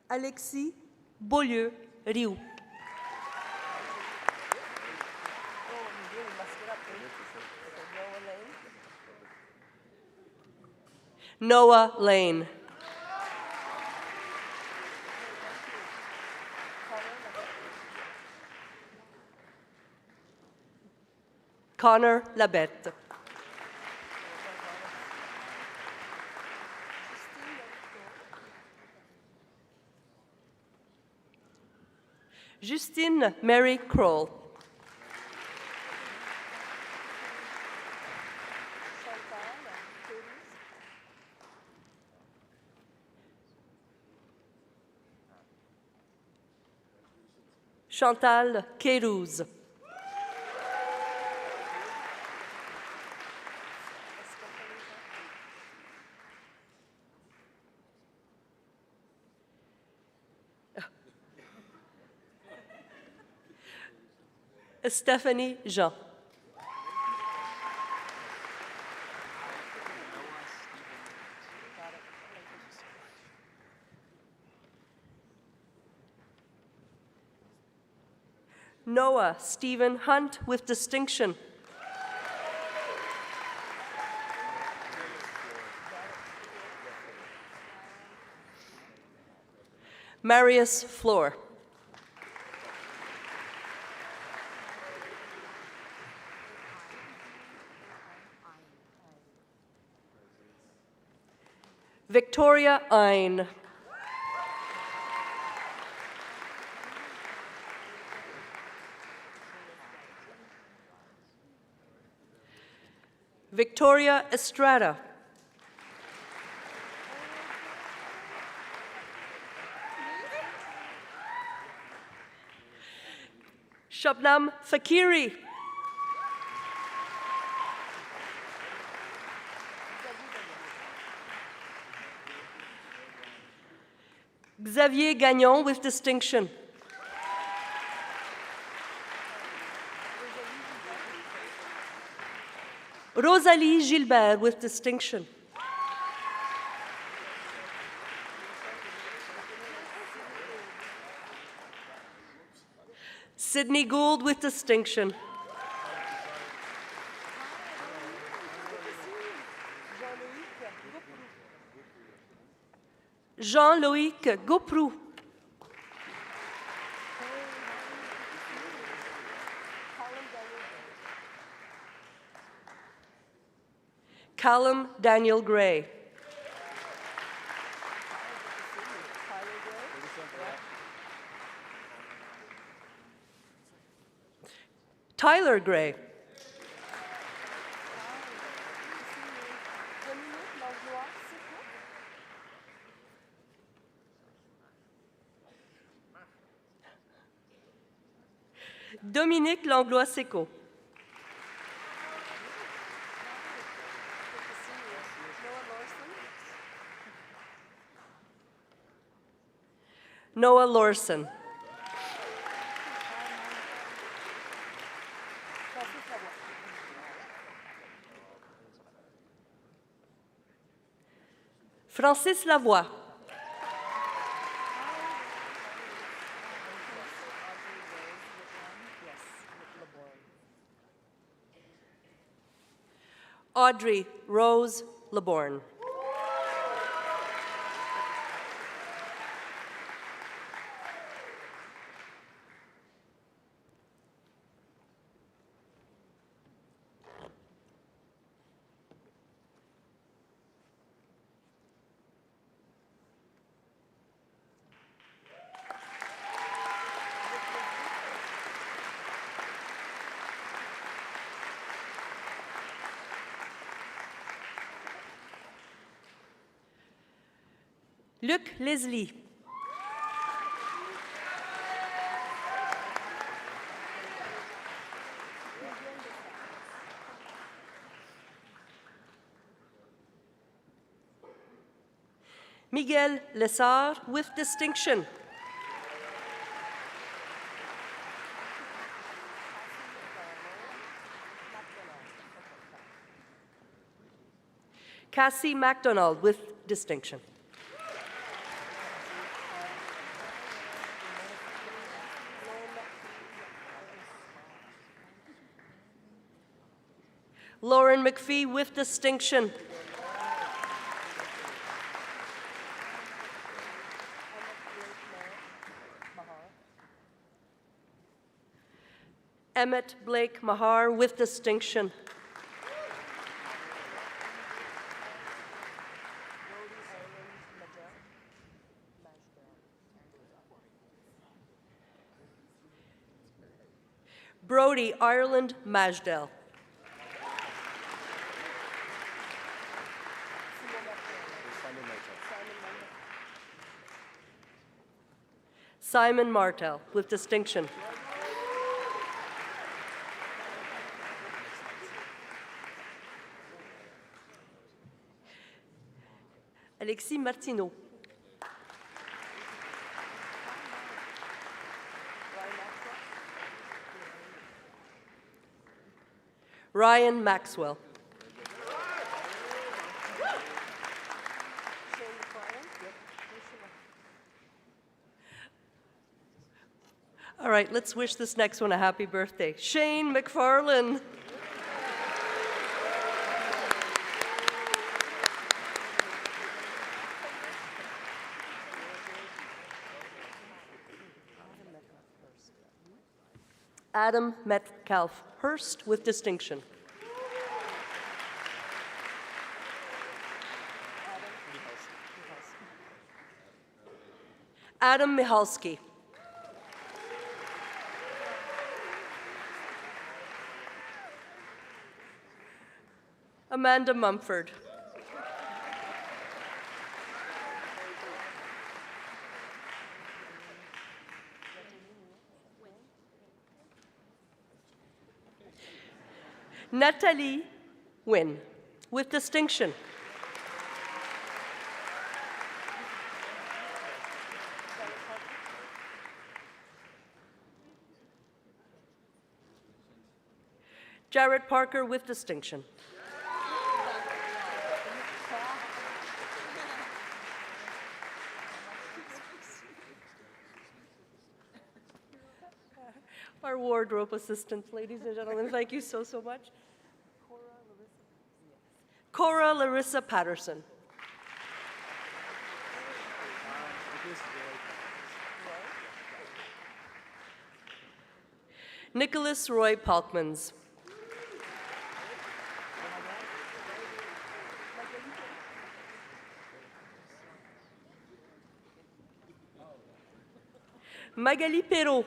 Alexis Beaulieu-Rioux. Noah Lane. Connor Labette. Justine Mary Kroll. Chantal Kérouz. Stephanie Jean. Noah Stephen Hunt with distinction. Marius Floor. Victoria Ein. Victoria Estrada. Shabnam Fakiri. Xavier Gagnon with distinction. Rosalie Gilbert with distinction. Sydney Gould with distinction. Jean-Loïc Gauproux. Callum Daniel Gray. Tyler Gray. Dominique Langlois-Seco. Noah Lorson. Francis Lavoie. Audrey Rose Leborn. Luc Leslie. Miguel Lessard with distinction. Cassie MacDonald with distinction. Lauren McPhee with distinction. Emmett Blake Mahar with distinction. Brody Ireland Majdel. Simon Martel with distinction. Alexis Martineau. Ryan Maxwell. All right, let's wish this next one a happy birthday. Shane McFarlane. Adam Metcalf Hurst with distinction. Adam Mihalski. Amanda Mumford. Natalie Wynn with distinction. Jared Parker with distinction. Our wardrobe assistant, ladies and gentlemen, thank you so, so much. Cora Larissa Patterson. Nicholas Roy Palkmans. Magali Perrault.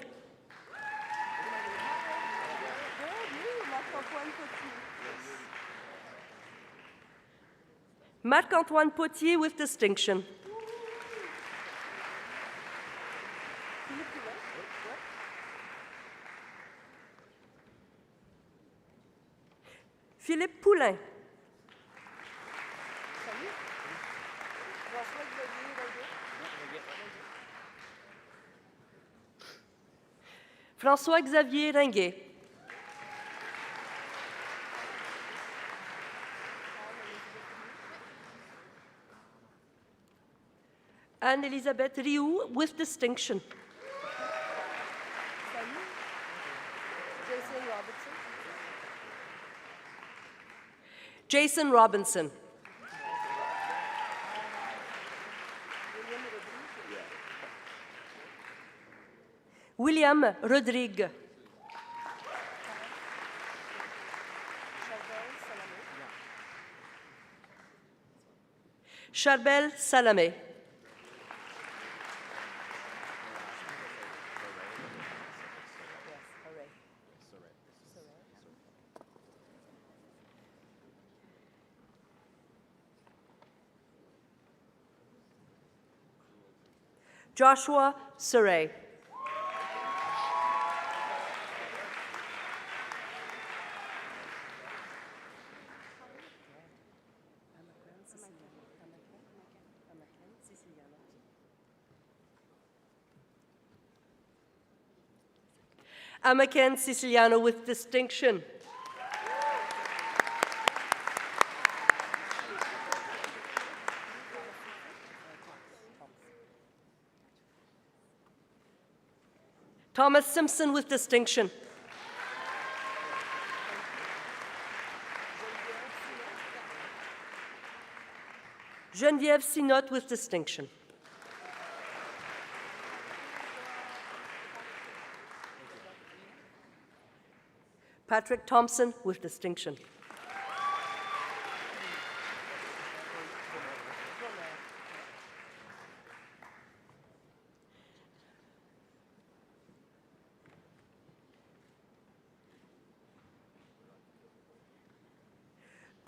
Marc-Antoine Potier with distinction. Philippe Poulain. François-Xavier Ringuet. Anne-Elisabeth Rioux with distinction. Jason Robinson. William Rodrigue. Charbel Salamé. Joshua Saray. Amaken Siciliano with distinction. Thomas Simpson with distinction. Geneviève Sinot with distinction. Patrick Thompson with distinction.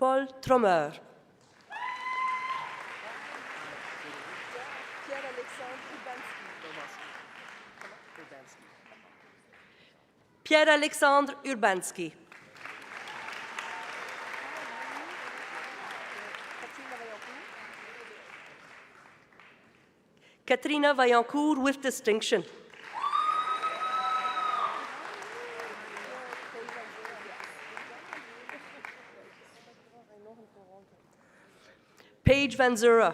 Paul Trommer. Pierre-Alexandre Urbanski. Katrina Vaillancourt with distinction. Paige Van Zura.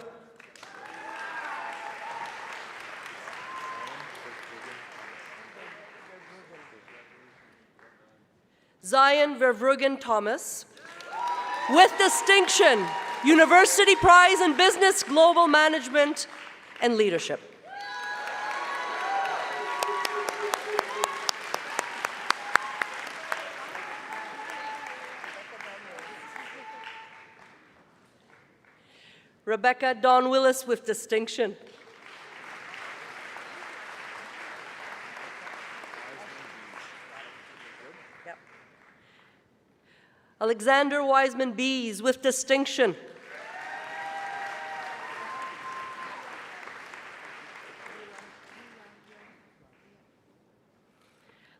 Zion Verbruggen Thomas with distinction, University Prize in Business, Global Management, and Leadership. Rebecca Dawn Willis with distinction. Alexander Wiseman Bees with distinction.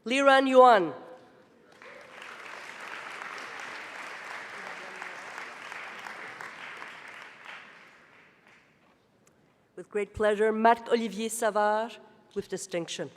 Liran Yuan. With great pleasure, Marc-Olivier Savard with distinction.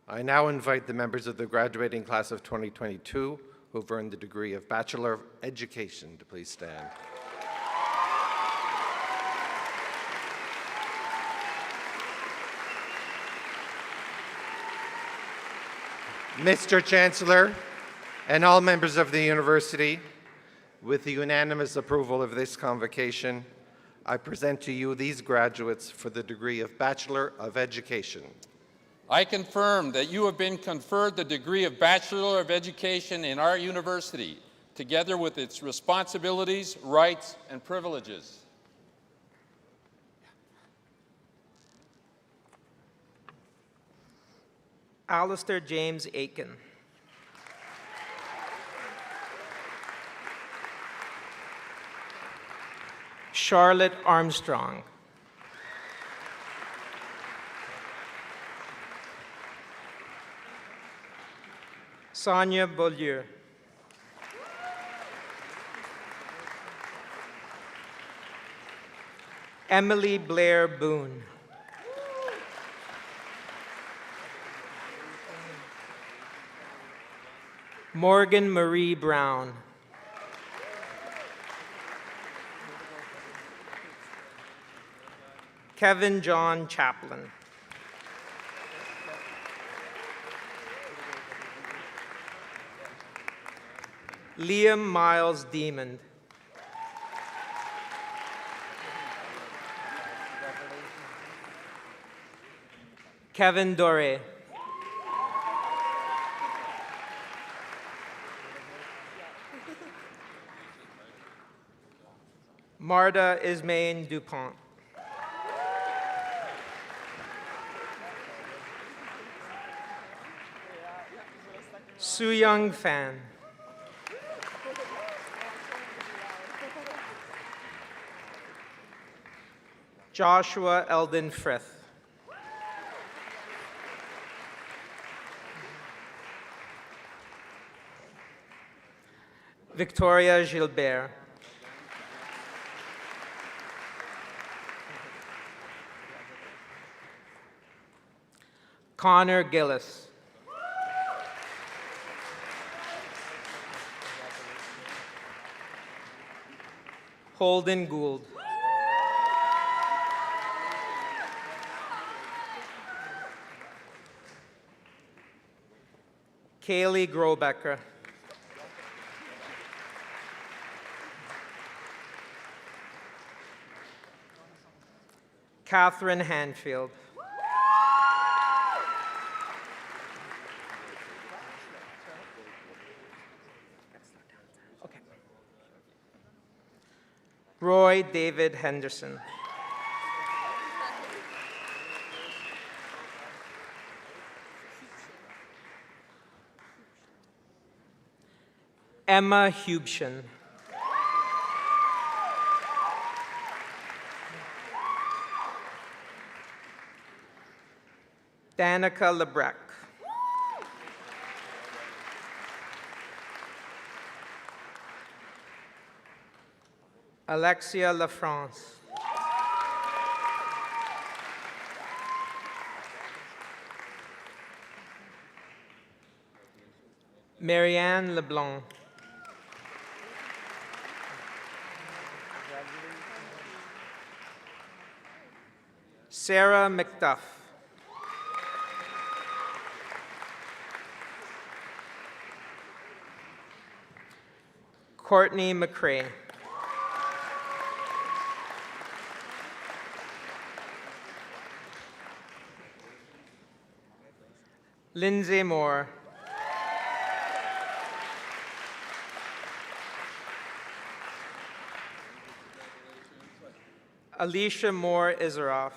I now invite the members of the graduating class of 2022 who have earned the degree of Bachelor of Education to please stand. Mr. Chancellor and all members of the university, with the unanimous approval of this convocation, I present to you these graduates for the degree of Bachelor of Education. I confirm that you have been conferred the degree of Bachelor of Education in our university, together with its responsibilities, rights, and privileges. Alistair James Aiken. Charlotte Armstrong. Sonia Beaulieu. Emily Blair Boone. Morgan Marie Brown. Kevin John Chaplin. Liam Miles Demond. Kevin Doré. Marta Ismaine Dupont. Su-Young Fan. Joshua Eldon Frith. Victoria Gilbert. Connor Gillis. Holden Gould. Kaylee Grobecker. Catherine Hanfield. Okay. Roy David Henderson. Emma Hubschen. Danica Lebrecq. Alexia LaFrance. Marianne LeBlanc. Sarah McDuff. Courtney McCrae. Lindsay Moore. Alicia Moore Isaroff.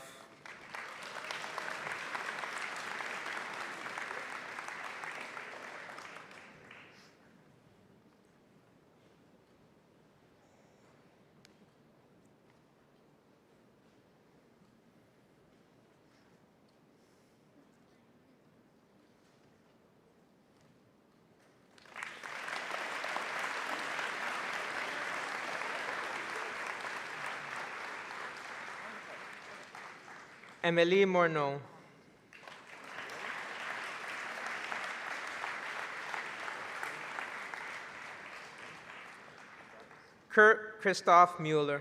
Emily Morneau. Kurt Christoph Mueller.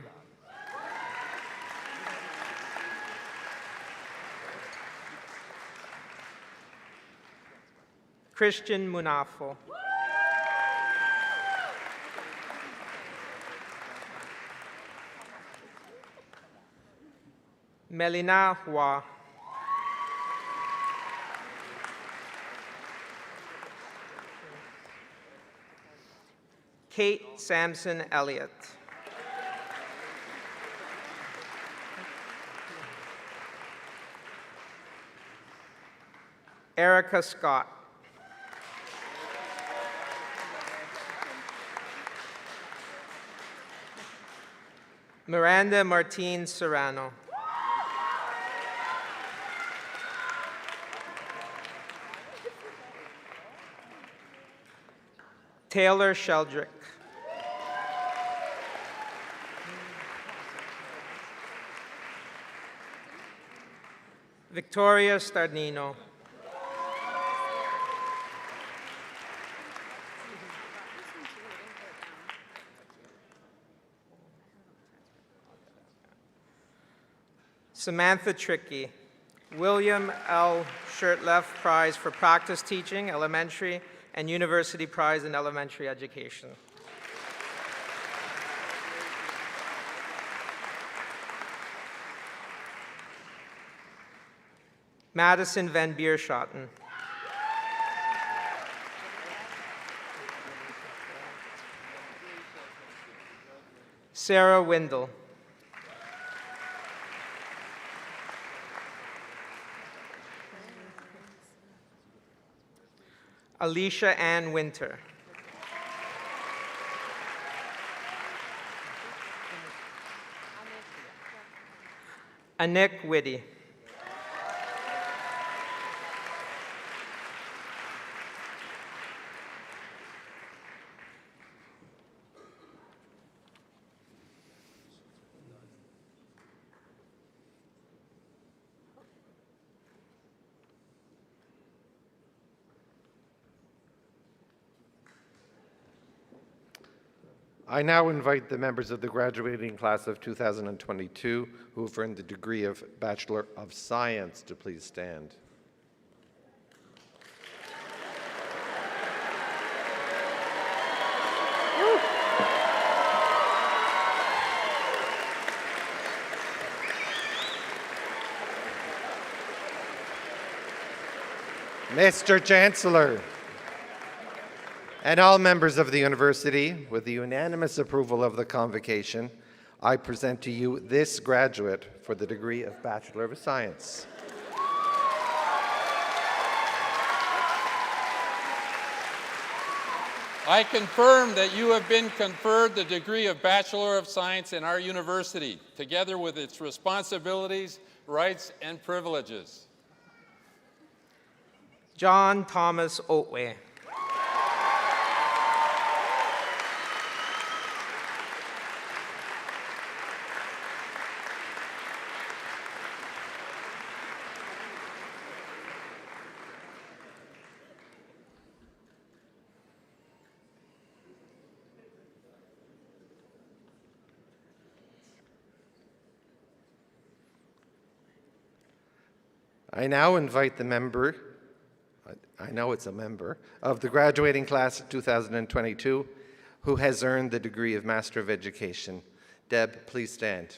Christian Munafo. Melina Hua. Kate Sampson Elliott. Erica Scott. Miranda Martine Serrano. Taylor Sheldrick. Victoria Stardino. Samantha Trickey, William L. Shirtleff Prize for Practice Teaching, Elementary, and University Prize in Elementary Education. Madison Van Bierschoten. Sarah Windle. Alicia Ann Winter. Anik Whitty. I now invite the members of the graduating class of 2022 who have earned the degree of Bachelor of Science to please stand. Mr. Chancellor, and all members of the university, with the unanimous approval of the Convocation, I present to you this graduate for the degree of Bachelor of Science. I confirm that you have been conferred the degree of Bachelor of Science in our university, together with its responsibilities, rights, and privileges. John Thomas Otway. I now invite the member, I know it's a member, of the graduating class of 2022 who has earned the degree of Master of Education. Deb, please stand.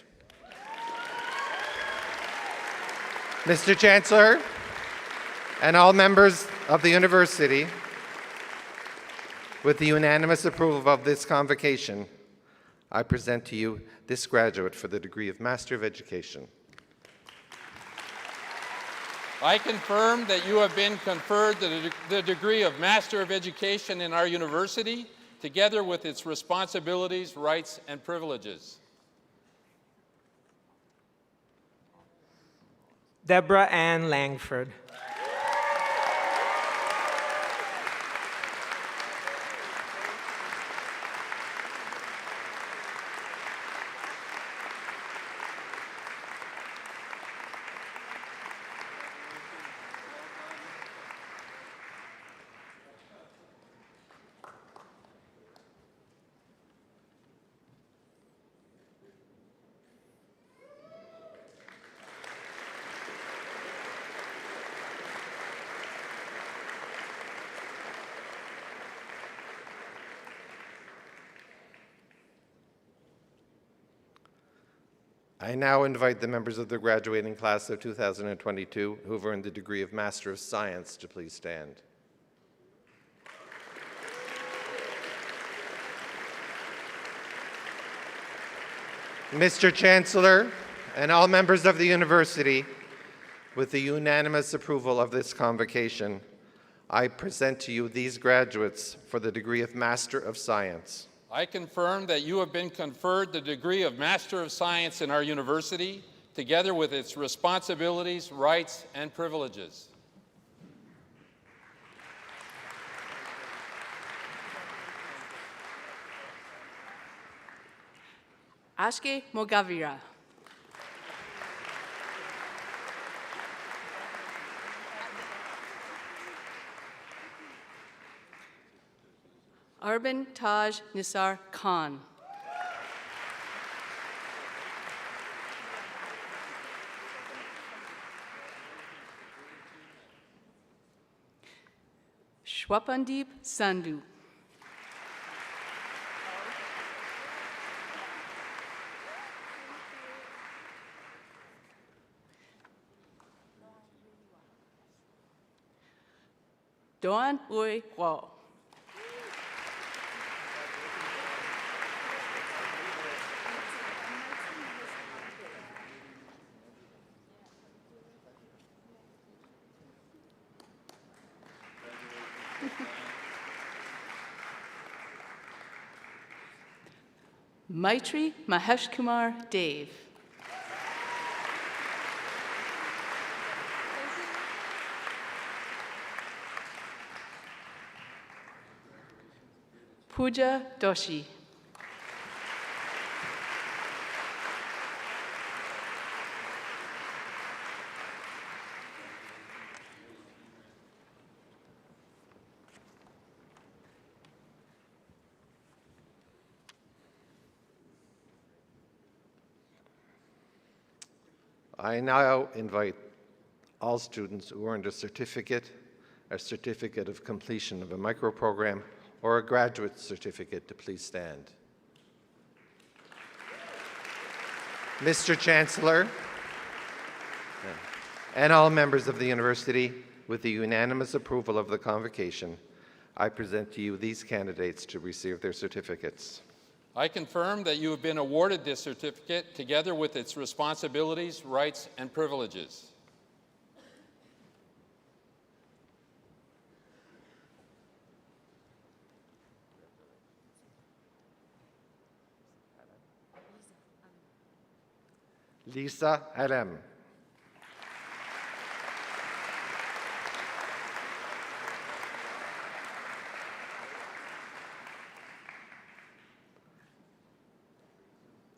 Mr. Chancellor, and all members of the university, with the unanimous approval of this convocation, I present to you this graduate for the degree of Master of Education. I confirm that you have been conferred the degree of Master of Education in our university, together with its responsibilities, rights, and privileges. Deborah Ann Langford. I now invite the members of the graduating class of 2022 who have earned the degree of Master of Science to please stand. Mr. Chancellor, and all members of the university, with the unanimous approval of this convocation, I present to you these graduates for the degree of Master of Science. I confirm that you have been conferred the degree of Master of Science in our university, together with its responsibilities, rights, and privileges. Ashke Mogavira. Arban Taj Nisar Khan. Shwapandeep Sandhu. Doan Ui Guo. Maitri Mahesh Kumar Dave. Pooja Doshi. I now invite all students who earned a certificate of completion of a microprogram, or a graduate certificate to please stand. Mr. Chancellor, and all members of the university, with the unanimous approval of the Convocation, I present to you these candidates to receive their certificates. I confirm that you have been awarded this certificate together with its responsibilities, rights, and privileges. Lisa Alem.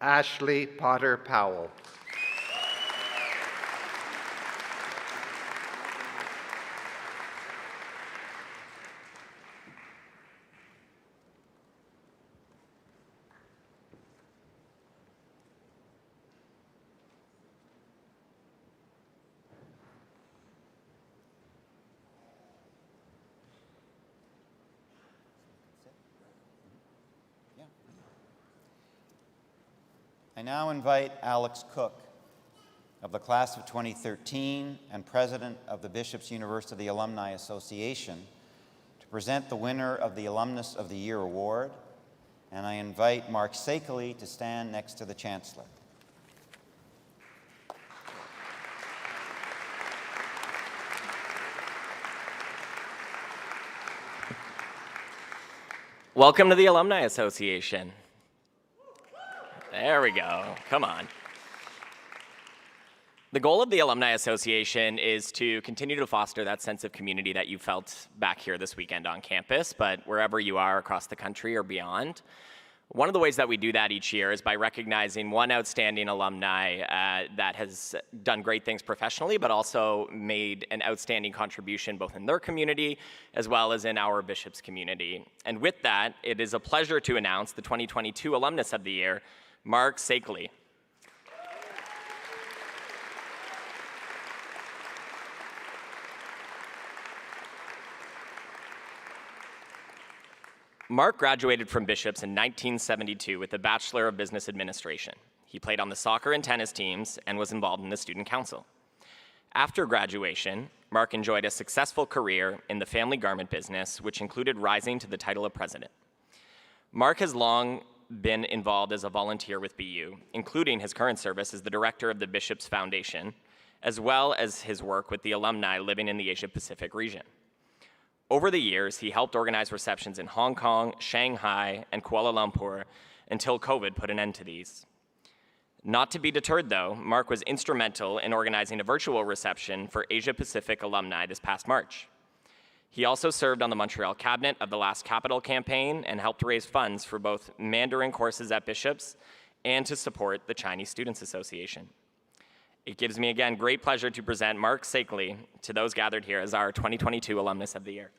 Ashley Potter Powell. I now invite Alex Cook, of the class of 2013 and president of the Bishop's University Alumni Association, to present the winner of the Alumnus of the Year Award, and I invite Mark Sakely to stand next to the Chancellor. Welcome to the Alumni Association. There we go. Come on. The goal of the Alumni Association is to continue to foster that sense of community that you felt back here this weekend on campus, but wherever you are across the country or beyond. One of the ways that we do that each year is by recognizing one outstanding alumni that has done great things professionally, but also made an outstanding contribution both in their community as well as in our Bishop's community. And with that, it is a pleasure to announce the 2022 Alumnus of the Year, Mark Sakely. Mark graduated from Bishop's in 1972 with a Bachelor of Business Administration. He played on the soccer and tennis teams and was involved in the student council. After graduation, Mark enjoyed a successful career in the family garment business, which included rising to the title of president. Mark has long been involved as a volunteer with BU, including his current service as the director of the Bishop's Foundation, as well as his work with the alumni living in the Asia-Pacific region. Over the years, he helped organize receptions in Hong Kong, Shanghai, and Kuala Lumpur until COVID put an end to these. Not to be deterred, though, Mark was instrumental in organizing a virtual reception for Asia-Pacific alumni this past March. He also served on the Montreal cabinet of the Last Capital campaign and helped raise funds for both Mandarin courses at Bishop's and to support the Chinese Students Association. It gives me again great pleasure to present Mark Sakely to those gathered here as our 2022 Alumnus of the Year.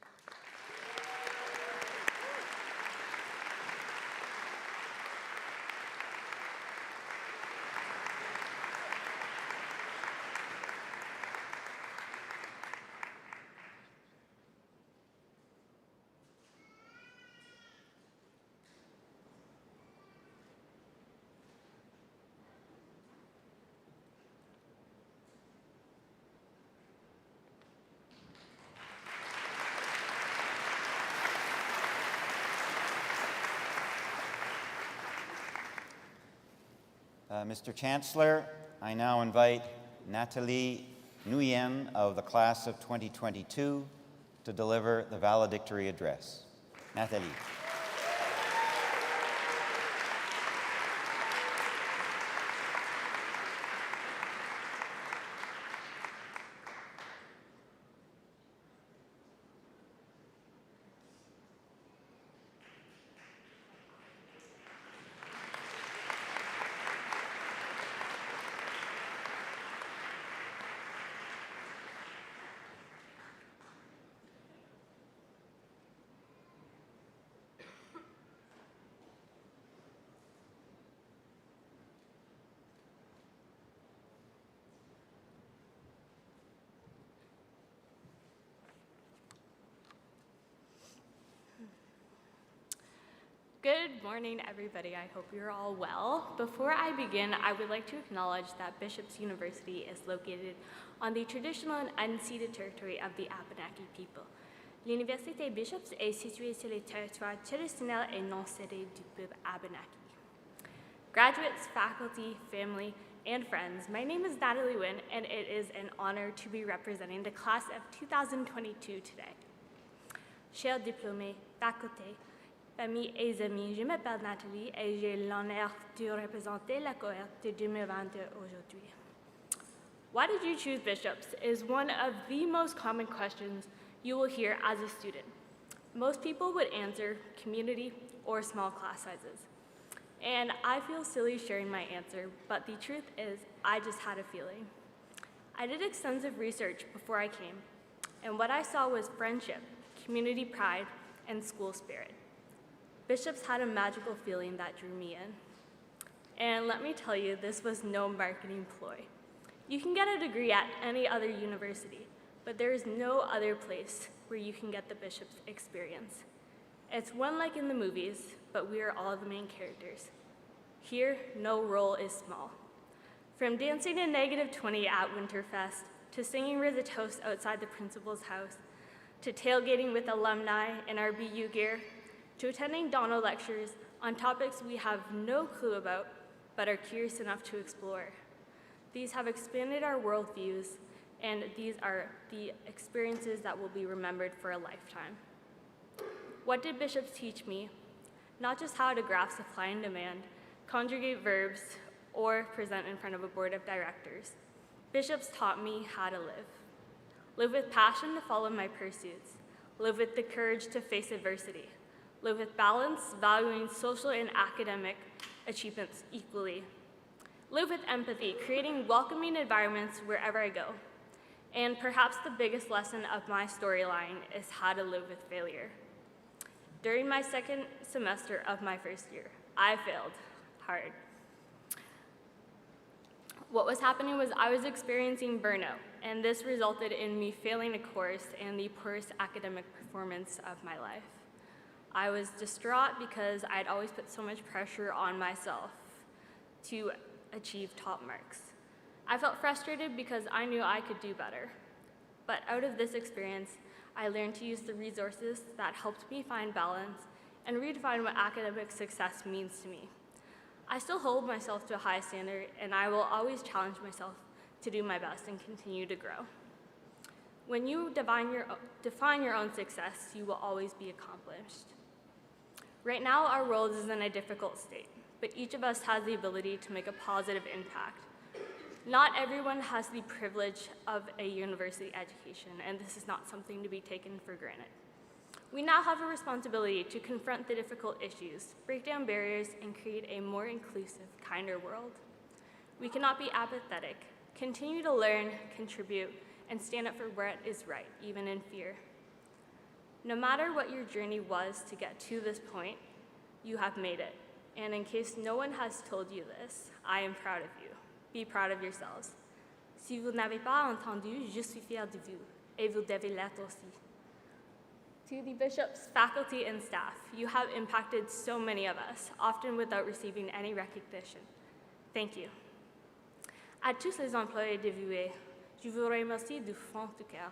Mr. Chancellor, I now invite Nathalie Nguyen of the class of 2022 to deliver the valedictory address. Nathalie. Good morning, everybody. I hope you're all well. Before I begin, I would like to acknowledge that Bishop's University is located on the traditional and unceded territory of the Abenaki people. L'Université Bishops est située sur les territoires traditionnels et non cédés du peuple Abenaki. Graduates, faculty, family, and friends, my name is Natalie Nguyen, and it is an honor to be representing the class of 2022 today. Chers diplômés, facultés, famille et amis, je m'appelle Nathalie et j'ai l'honneur de représenter la cohorte de 2022 aujourd'hui. Why did you choose Bishops is one of the most common questions you will hear as a student. Most people would answer community or small class sizes. And I feel silly sharing my answer, but the truth is I just had a feeling. I did extensive research before I came, and what I saw was friendship, community pride, and school spirit. Bishops had a magical feeling that drew me in. And let me tell you, this was no marketing ploy. You can get a degree at any other university, but there is no other place where you can get the Bishops experience. It's one like in the movies, but we are all the main characters. Here, no role is small. From dancing in -20 at Winterfest, to singing with a toast outside the principal's house, to tailgating with alumni in our BU gear, to attending Donald lectures on topics we have no clue about, but are curious enough to explore. These have expanded our worldviews, and these are the experiences that will be remembered for a lifetime. What did Bishops teach me? Not just how to graph supply and demand, conjugate verbs, or present in front of a board of directors. Bishops taught me how to live. Live with passion to follow my pursuits. Live with the courage to face adversity. Live with balance, valuing social and academic achievements equally. Live with empathy, creating welcoming environments wherever I go. And perhaps the biggest lesson of my storyline is how to live with failure. During my second semester of my first year, I failed hard. What was happening was I was experiencing burnout, and this resulted in me failing a course and the poorest academic performance of my life. I was distraught because I'd always put so much pressure on myself to achieve top marks. I felt frustrated because I knew I could do better. But out of this experience, I learned to use the resources that helped me find balance and redefine what academic success means to me. I still hold myself to a high standard, and I will always challenge myself to do my best and continue to grow. When you define your own success, you will always be accomplished. Right now, our world is in a difficult state, but each of us has the ability to make a positive impact. Not everyone has the privilege of a university education, and this is not something to be taken for granted. We now have a responsibility to confront the difficult issues, break down barriers, and create a more inclusive, kinder world. We cannot be apathetic. Continue to learn, contribute, and stand up for what is right, even in fear. No matter what your journey was to get to this point, you have made it. And in case no one has told you this, I am proud of you. Be proud of yourselves. Si vous n'avez pas entendu, je suis fière de vous, et vous devez l'être aussi. To the bishops, faculty, and staff, you have impacted so many of us, often without receiving any recognition. Thank you. À tous les employés dévoués, je vous remercie du fond du cœur.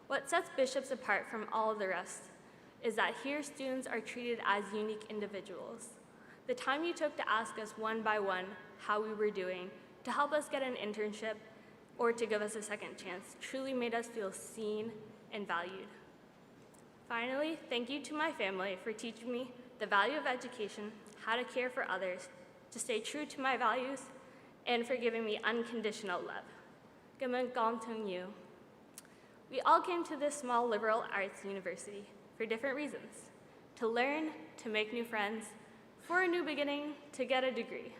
What sets bishops apart from all of the rest is that here students are treated as unique individuals. The time you took to ask us one by one how we were doing, to help us get an internship, or to give us a second chance truly made us feel seen and valued. Finally, thank you to my family for teaching me the value of education, how to care for others, to stay true to my values, and for giving me unconditional love. You. We all came to this small liberal arts university for different reasons: to learn, to make new friends, for a new beginning, to get a degree.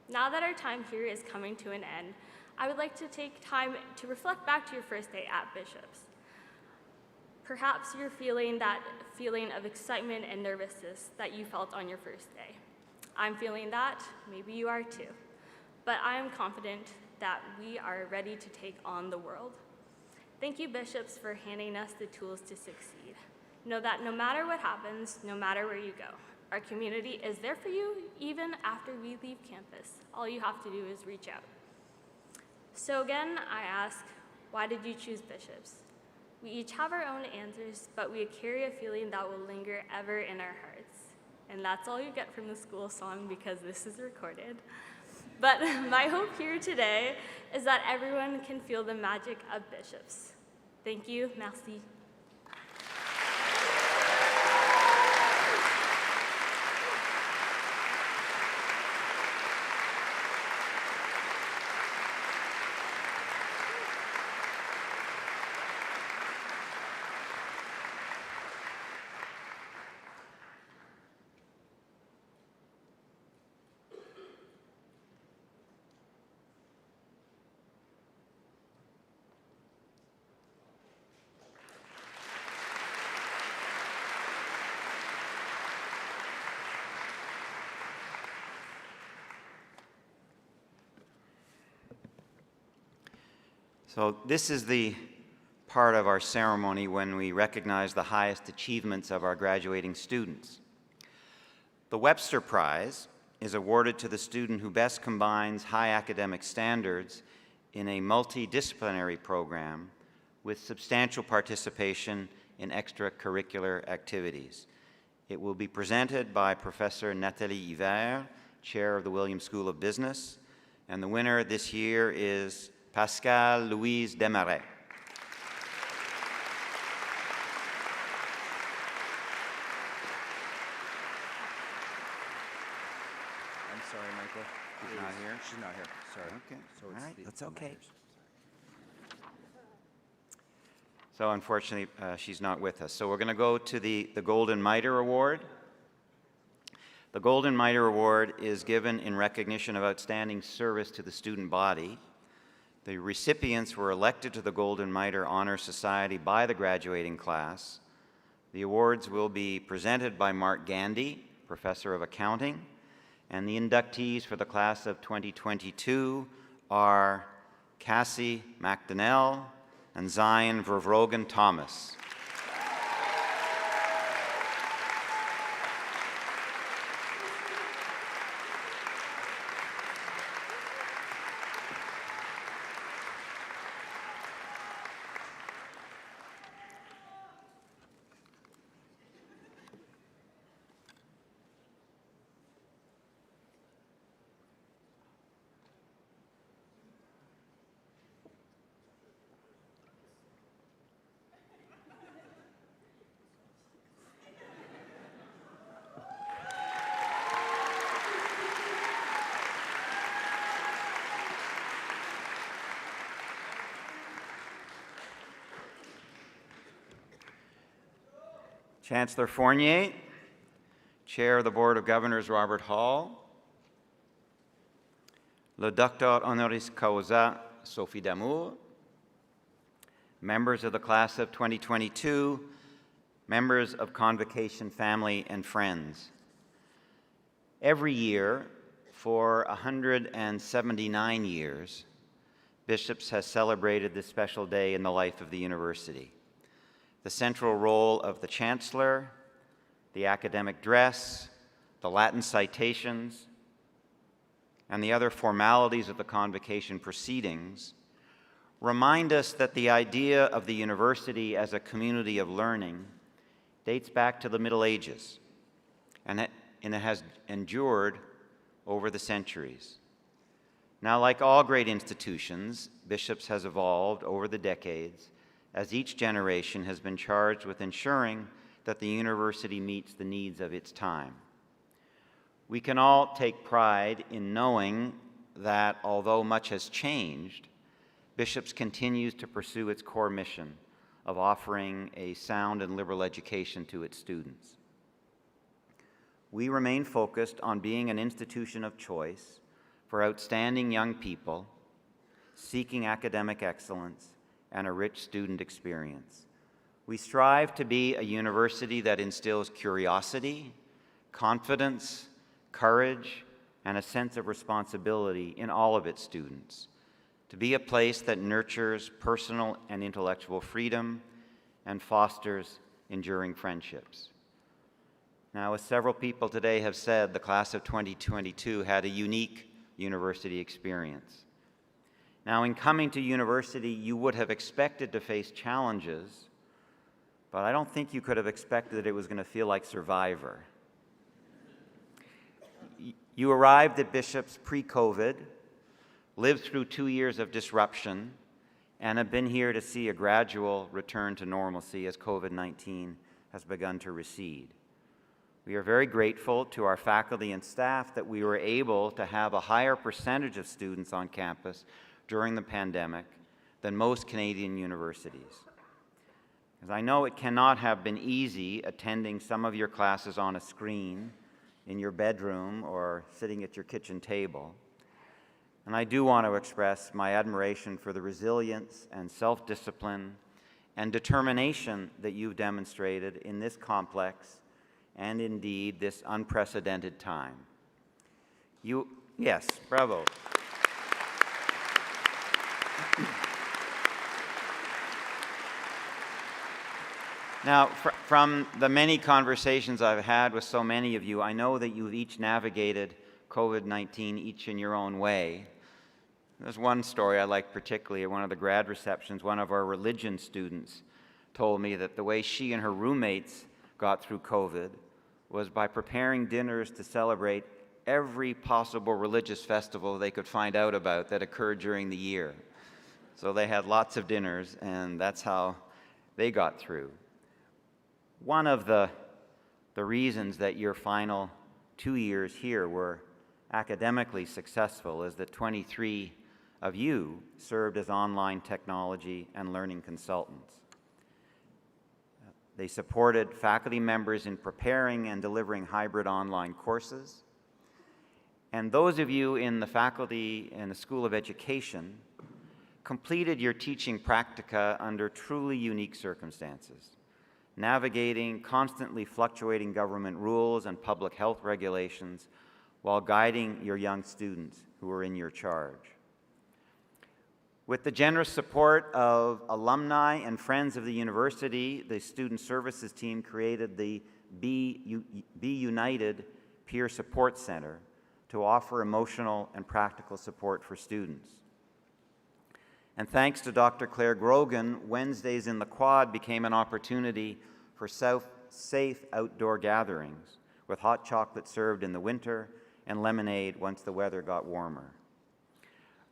Now that our time here is coming to an end, I would like to take time to reflect back to your first day at Bishop's. Perhaps you're feeling that feeling of excitement and nervousness that you felt on your first day. I'm feeling that, maybe you are too. But I am confident that we are ready to take on the world. Thank you, Bishops, for handing us the tools to succeed. Know that no matter what happens, no matter where you go, our community is there for you even after we leave campus. All you have to do is reach out. So again, I ask, why did you choose Bishops? We each have our own answers, but we carry a feeling that will linger ever in our hearts. And that's all you get from the school song because this is recorded. But my hope here today is that everyone can feel the magic of Bishops. Thank you, merci. So this is the part of our ceremony when we recognize the highest achievements of our graduating students. The Webster Prize is awarded to the student who best combines high academic standards in a multidisciplinary program with substantial participation in extracurricular activities. It will be presented by Professor Nathalie Hiver, Chair of the Williams School of Business, and the winner this year is Pascal Louise Desmarais. I'm sorry, Michael. She's not here? She's not here. Sorry. Okay. So All right. it's That's okay. So unfortunately, she's not with us. So we're going to go to the Golden Mitre Award. The Golden Mitre Award is given in recognition of outstanding service to the student body. The recipients were elected to the Golden Mitre Honor Society by the graduating class. The awards will be presented by Mark Gandy, Professor of Accounting, and the inductees for the class of 2022 are Cassie McDonnell and Zion Vervrogen Thomas. Chancellor Fournier, Chair of the Board of Governors Robert Hall, Le Docteur Honoris Causa Sophie Damour, members of the class of 2022, members of Convocation family and friends. Every year, for 179 years, Bishops has celebrated this special day in the life of the university. The central role of the Chancellor, the academic dress, the Latin citations, and the other formalities of the Convocation proceedings remind us that the idea of the university as a community of learning dates back to the Middle Ages, and and it has endured over the centuries. Now, like all great institutions, Bishops has evolved over the decades as each generation has been charged with ensuring that the university meets the needs of its time. We can all take pride in knowing that although much has changed, Bishops continues to pursue its core mission of offering a sound and liberal education to its students. We remain focused on being an institution of choice for outstanding young people seeking academic excellence and a rich student experience. We strive to be a university that instills curiosity, confidence, courage, and a sense of responsibility in all of its students, to be a place that nurtures personal and intellectual freedom and fosters enduring friendships. Now, as several people today have said, the class of 2022 had a unique university experience. Now, in coming to university, you would have expected to face challenges, but I don't think you could have expected that it was going to feel like Survivor. You arrived at Bishops pre-COVID, lived through 2 years of disruption, and have been here to see a gradual return to normalcy as COVID-19 has begun to recede. We are very grateful to our faculty and staff that we were able to have a higher percentage of students on campus during the pandemic than most Canadian universities. As I know it cannot have been easy attending some of your classes on a screen in your bedroom or sitting at your kitchen table. And I do want to express my admiration for the resilience and self-discipline and determination that you've demonstrated in this complex and indeed this unprecedented time. Yes, bravo. Now, from the many conversations I've had with so many of you, I know that you've each navigated COVID-19 each in your own way. There's one story I like particularly. At one of the grad receptions, one of our religion students told me that the way she and her roommates got through COVID was by preparing dinners to celebrate every possible religious festival they could find out about that occurred during the year. So they had lots of dinners, and that's how they got through. One of the reasons that your final 2 years here were academically successful is that 23 of you served as online technology and learning consultants. They supported faculty members in preparing and delivering hybrid online courses. And those of you in the faculty in the School of Education completed your teaching practica under truly unique circumstances, navigating constantly fluctuating government rules and public health regulations while guiding your young students who were in your charge. With the generous support of alumni and friends of the university, the Student Services team created the Be United Peer Support Center to offer emotional and practical support for students. And thanks to Dr. Claire Grogan, Wednesdays in the Quad became an opportunity for safe outdoor gatherings with hot chocolate served in the winter and lemonade once the weather got warmer.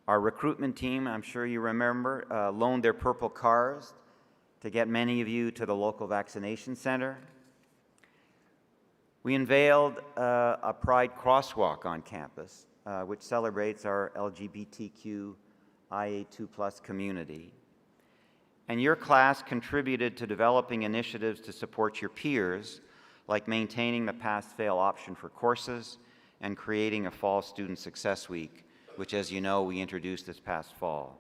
Our recruitment team, I'm sure you remember, loaned their purple cars to get many of you to the local vaccination center. We unveiled a Pride crosswalk on campus, which celebrates our LGBTQIA2+ community. And your class contributed to developing initiatives to support your peers, like maintaining the pass-fail option for courses and creating a Fall Student Success Week, which, as you know, we introduced this past fall.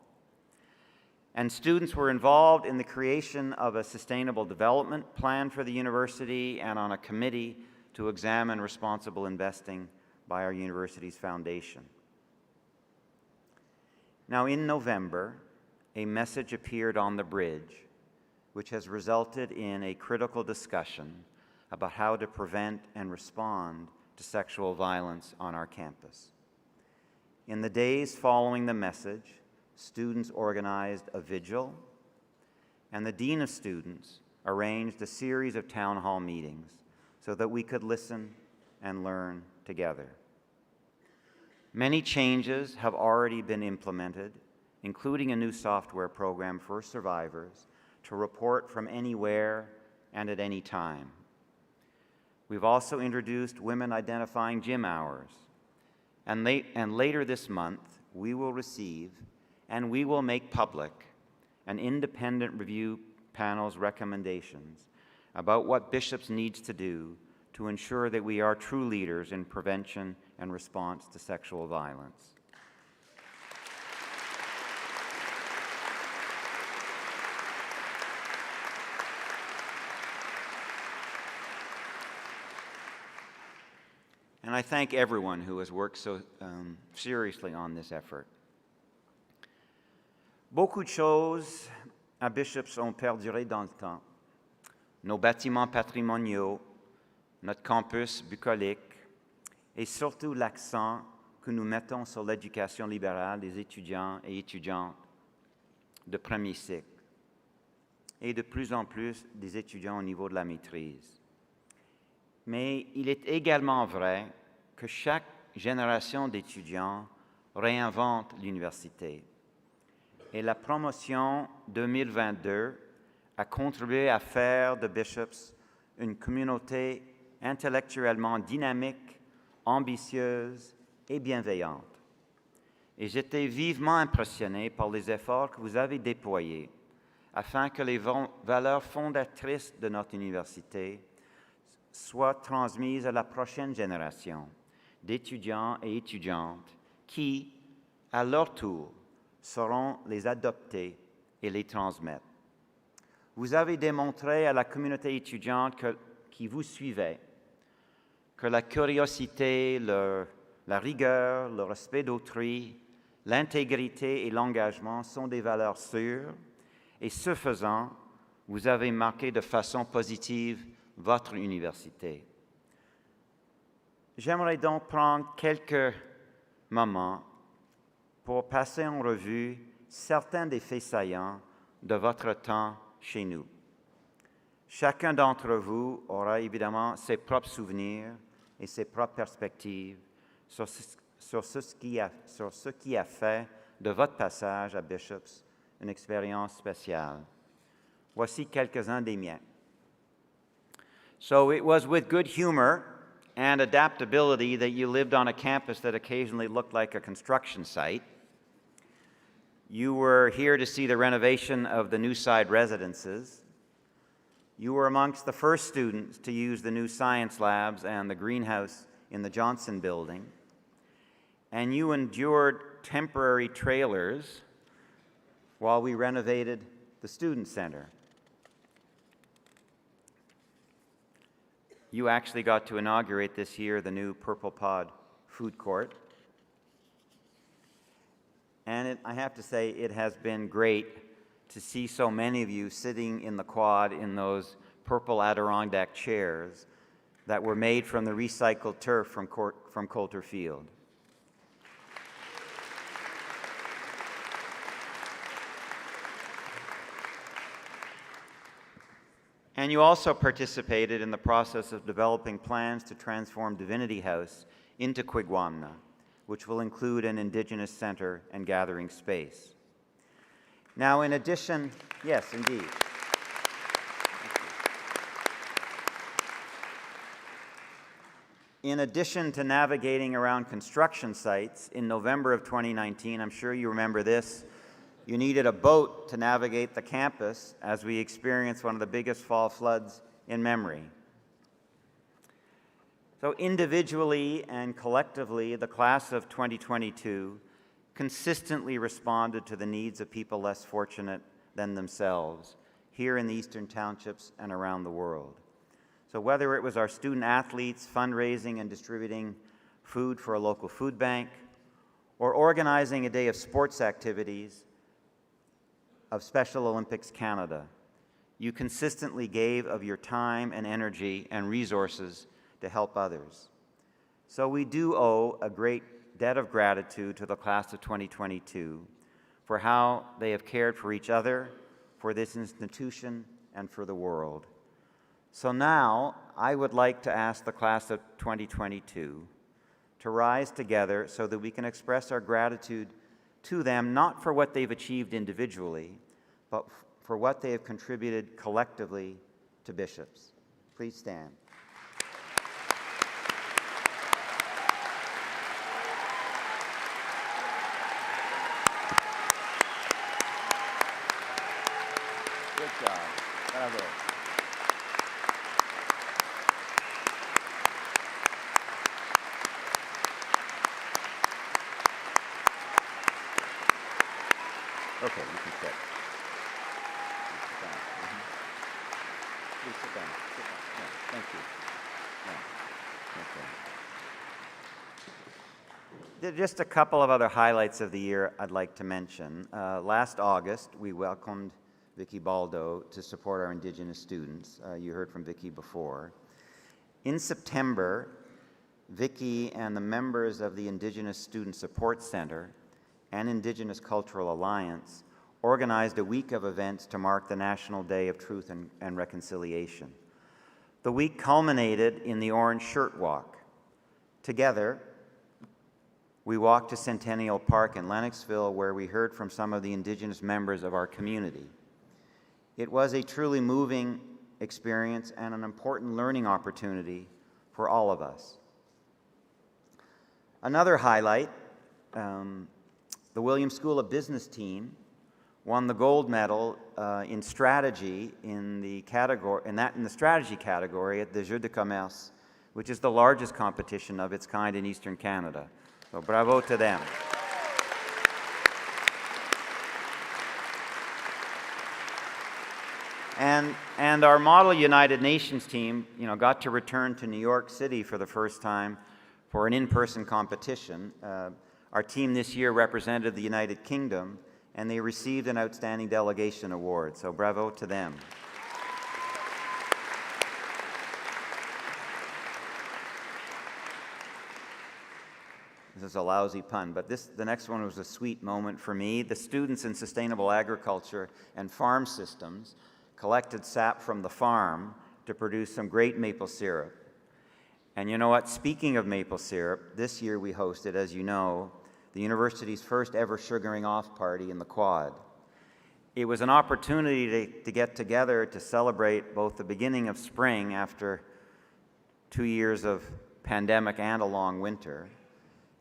And students were involved in the creation of a sustainable development plan for the university and on a committee to examine responsible investing by our university's foundation. Now, in November, a message appeared on the bridge, which has resulted in a critical discussion about how to prevent and respond to sexual violence on our campus. In the days following the message, students organized a vigil, and the Dean of Students arranged a series of town hall meetings so that we could listen and learn together. Many changes have already been implemented, including a new software program for survivors to report from anywhere and at any time. We've also introduced women identifying gym hours. And later this month, we will receive and we will make public an independent review panel's recommendations about what Bishops needs to do to ensure that we are true leaders in prevention and response to sexual violence. And I thank everyone who has worked so seriously on this effort. Beaucoup de choses à Bishops ont perduré dans le temps. Nos bâtiments patrimoniaux, notre campus bucolique et surtout l'accent que nous mettons sur l'éducation libérale des étudiants et étudiantes de premier cycle et de plus en plus des étudiants au niveau de la maîtrise. Mais il est également vrai que chaque génération d'étudiants réinvente l'université. Et la promotion 2022 a contribué à faire de Bishops une communauté intellectuellement dynamique, ambitieuse et bienveillante. Et j'étais vivement impressionné par les efforts que vous avez déployés afin que les valeurs fondatrices de notre université soient transmises à la prochaine génération d'étudiants et étudiantes qui, à leur tour, sauront les adopter et les transmettre. Vous avez démontré à la communauté étudiante qui vous suivait que la curiosité, la rigueur, le respect d'autrui, l'intégrité et l'engagement sont des valeurs sûres et ce faisant, vous avez marqué de façon positive votre université. J'aimerais donc prendre quelques moments pour passer en revue certains des faits saillants de votre temps chez nous. Chacun d'entre vous aura évidemment ses propres souvenirs et ses propres perspectives sur ce qui a fait de votre passage à Bishops une expérience spéciale. Voici quelques-uns des miens. So it was with good humor and adaptability that you lived on a campus that occasionally looked like a construction site. You were here to see the renovation of the new side residences. You were amongst the first students to use the new science labs and the greenhouse in the Johnson building. And you endured temporary trailers while we renovated the student center. You actually got to inaugurate this year the new Purple Pod food court. And I have to say, it has been great to see so many of you sitting in the quad in those purple Adirondack chairs that were made from the recycled turf from Coulter Field. And you also participated in the process of developing plans to transform Divinity House into Quigwamna, which will include an Indigenous center and gathering space. Now, in addition, yes, indeed. In addition to navigating around construction sites, in November of 2019, I'm sure you remember this, you needed a boat to navigate the campus as we experienced one of the biggest fall floods in memory. So individually and collectively, the class of 2022 consistently responded to the needs of people less fortunate than themselves here in the Eastern Townships and around the world. So whether it was our student athletes fundraising and distributing food for a local food bank, or organizing a day of sports activities of Special Olympics Canada, you consistently gave of your time and energy and resources to help others. So we do owe a great debt of gratitude to the class of 2022 for how they have cared for each other, for this institution, and for the world. So now I would like to ask the class of 2022 to rise together so that we can express our gratitude to them, not for what they've achieved individually, but for what they have contributed collectively to bishops. Please stand. Good job. Bravo. Okay, you can sit. Sit down. Please sit down. Sit down. Yeah, thank you. Yeah. Okay. Just a couple of other highlights of the year I'd like to mention. Last August, we welcomed Vicky Baldo to support our Indigenous students. You heard from Vicky before. In September, Vicky and the members of the Indigenous Student Support Center and Indigenous Cultural Alliance organized a week of events to mark the National Day of Truth and Reconciliation. The week culminated in the Orange Shirt Walk. Together, we walked to Centennial Park in Lennoxville, where we heard from some of the Indigenous members of our community. It was a truly moving experience and an important learning opportunity for all of us. Another highlight, the Williams School of Business team won the gold medal in strategy in the strategy category at the Jeux de Commerce, which is the largest competition of its kind in Eastern Canada. So bravo to them. And our Model United Nations team, got to return to New York City for the first time for an in-person competition. Our team this year represented the United Kingdom, and they received an Outstanding Delegation Award, so bravo to them. This is a lousy pun, but the next one was a sweet moment for me. The students in sustainable agriculture and farm systems collected sap from the farm to produce some great maple syrup. And you know what? Speaking of maple syrup, this year we hosted, as you know, the university's first ever sugaring off party in the Quad. It was an opportunity to get together to celebrate both the beginning of spring after 2 years of pandemic and a long winter.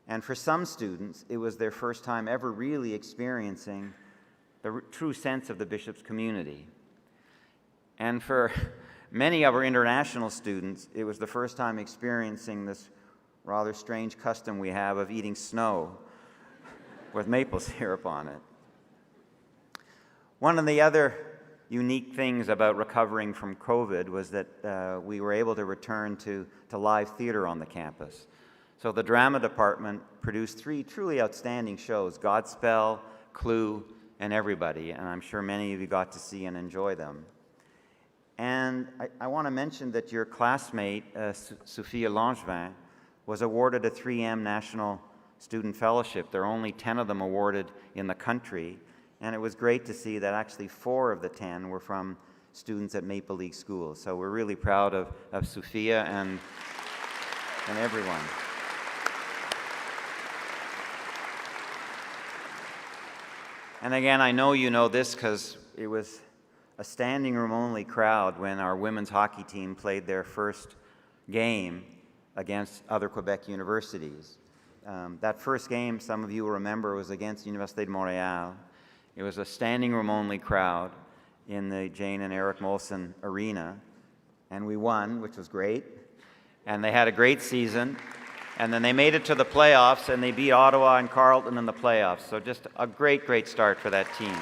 And for some students, it was their first time ever really experiencing the true sense of the Bishop's community. And for many of our international students, it was the first time experiencing this rather strange custom we have of eating snow with maple syrup on it. One of the other unique things about recovering from COVID was that we were able to return to live theater on the campus. So the drama department produced 3 truly outstanding shows, Godspell, Clue, and Everybody, and I'm sure many of you got to see and enjoy them. And I want to mention that your classmate, Sophia Langevin, was awarded a 3M National Student Fellowship. There are only 10 of them awarded in the country, and it was great to see that actually 4 of the 10 were from students at Maple League schools. So we're really proud of Sophia and everyone. And again, I know you know this because it was a standing room only crowd when our women's hockey team played their first game against other Quebec universities. That first game, some of you will remember, was against Université de Montréal. It was a standing room only crowd in the Jane and Eric Molson Arena, and we won, which was great. And they had a great season. And then they made it to the playoffs, and they beat Ottawa and Carleton in the playoffs. So just a great, great start for that team.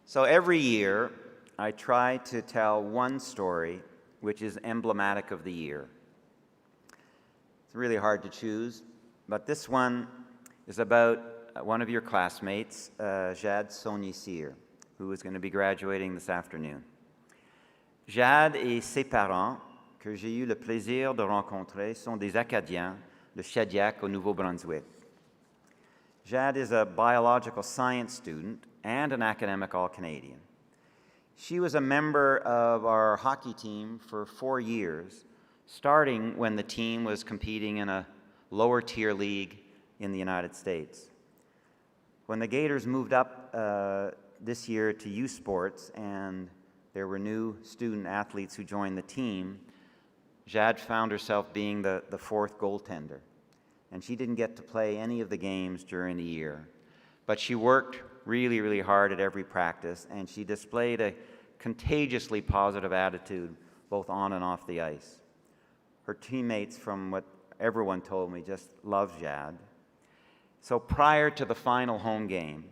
So every year, I try to tell one story which is emblematic of the year. It's really hard to choose, but this one is about one of your classmates, Jade Saunier, who is going to be graduating this afternoon. Jade et ses parents, que j'ai eu le plaisir de rencontrer, sont des Acadiens de Shediac au Nouveau-Brunswick. Jad is a biological science student and an academic All-Canadian. She was a member of our hockey team for 4 years, starting when the team was competing in a lower tier league in the United States. When the Gators moved up this year to youth sports and there were new student athletes who joined the team, Jad found herself being the fourth goaltender. And she didn't get to play any of the games during the year. But she worked really, really hard at every practice, and she displayed a contagiously positive attitude both on and off the ice. Her teammates, from what everyone told me, just loved Jad. So prior to the final home game,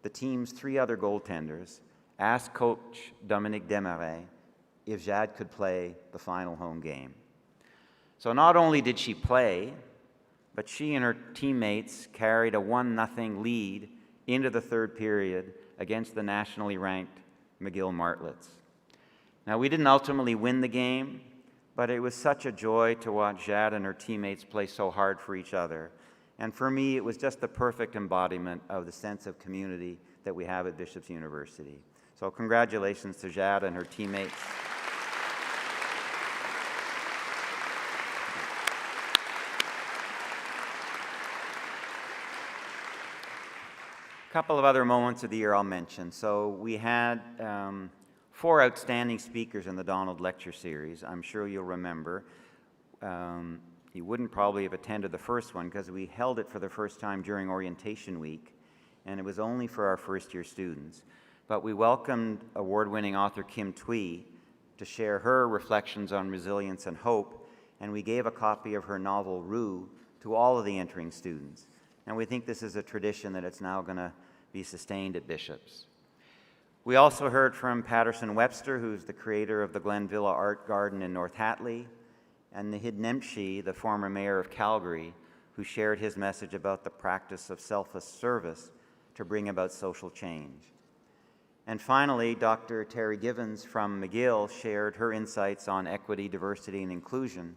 the team's 3 other goaltenders asked Coach Dominique Desmarais if Jad could play the final home game. So not only did she play, but she and her teammates carried a 1-0 lead into the third period against the nationally ranked McGill Martlets. Now, we didn't ultimately win the game, but it was such a joy to watch Jad and her teammates play so hard for each other. And for me, it was just the perfect embodiment of the sense of community that we have at Bishop's University. So congratulations to Jad and her teammates. A couple of other moments of the year I'll mention. So we had 4 outstanding speakers in the Donald Lecture Series. I'm sure you'll remember. You wouldn't probably have attended the first one because we held it for the first time during orientation week, and it was only for our first-year students. But we welcomed award-winning author Kim Twee to share her reflections on resilience and hope, and we gave a copy of her novel, Rue, to all of the entering students. And we think this is a tradition that it's now going to be sustained at Bishop's. We also heard from Patterson Webster, who's the creator of the Glenvilla Art Garden in North Hatley, and Nahid Nemshi, the former mayor of Calgary, who shared his message about the practice of selfless service to bring about social change. And finally, Dr. Terry Givens from McGill shared her insights on equity, diversity, and inclusion,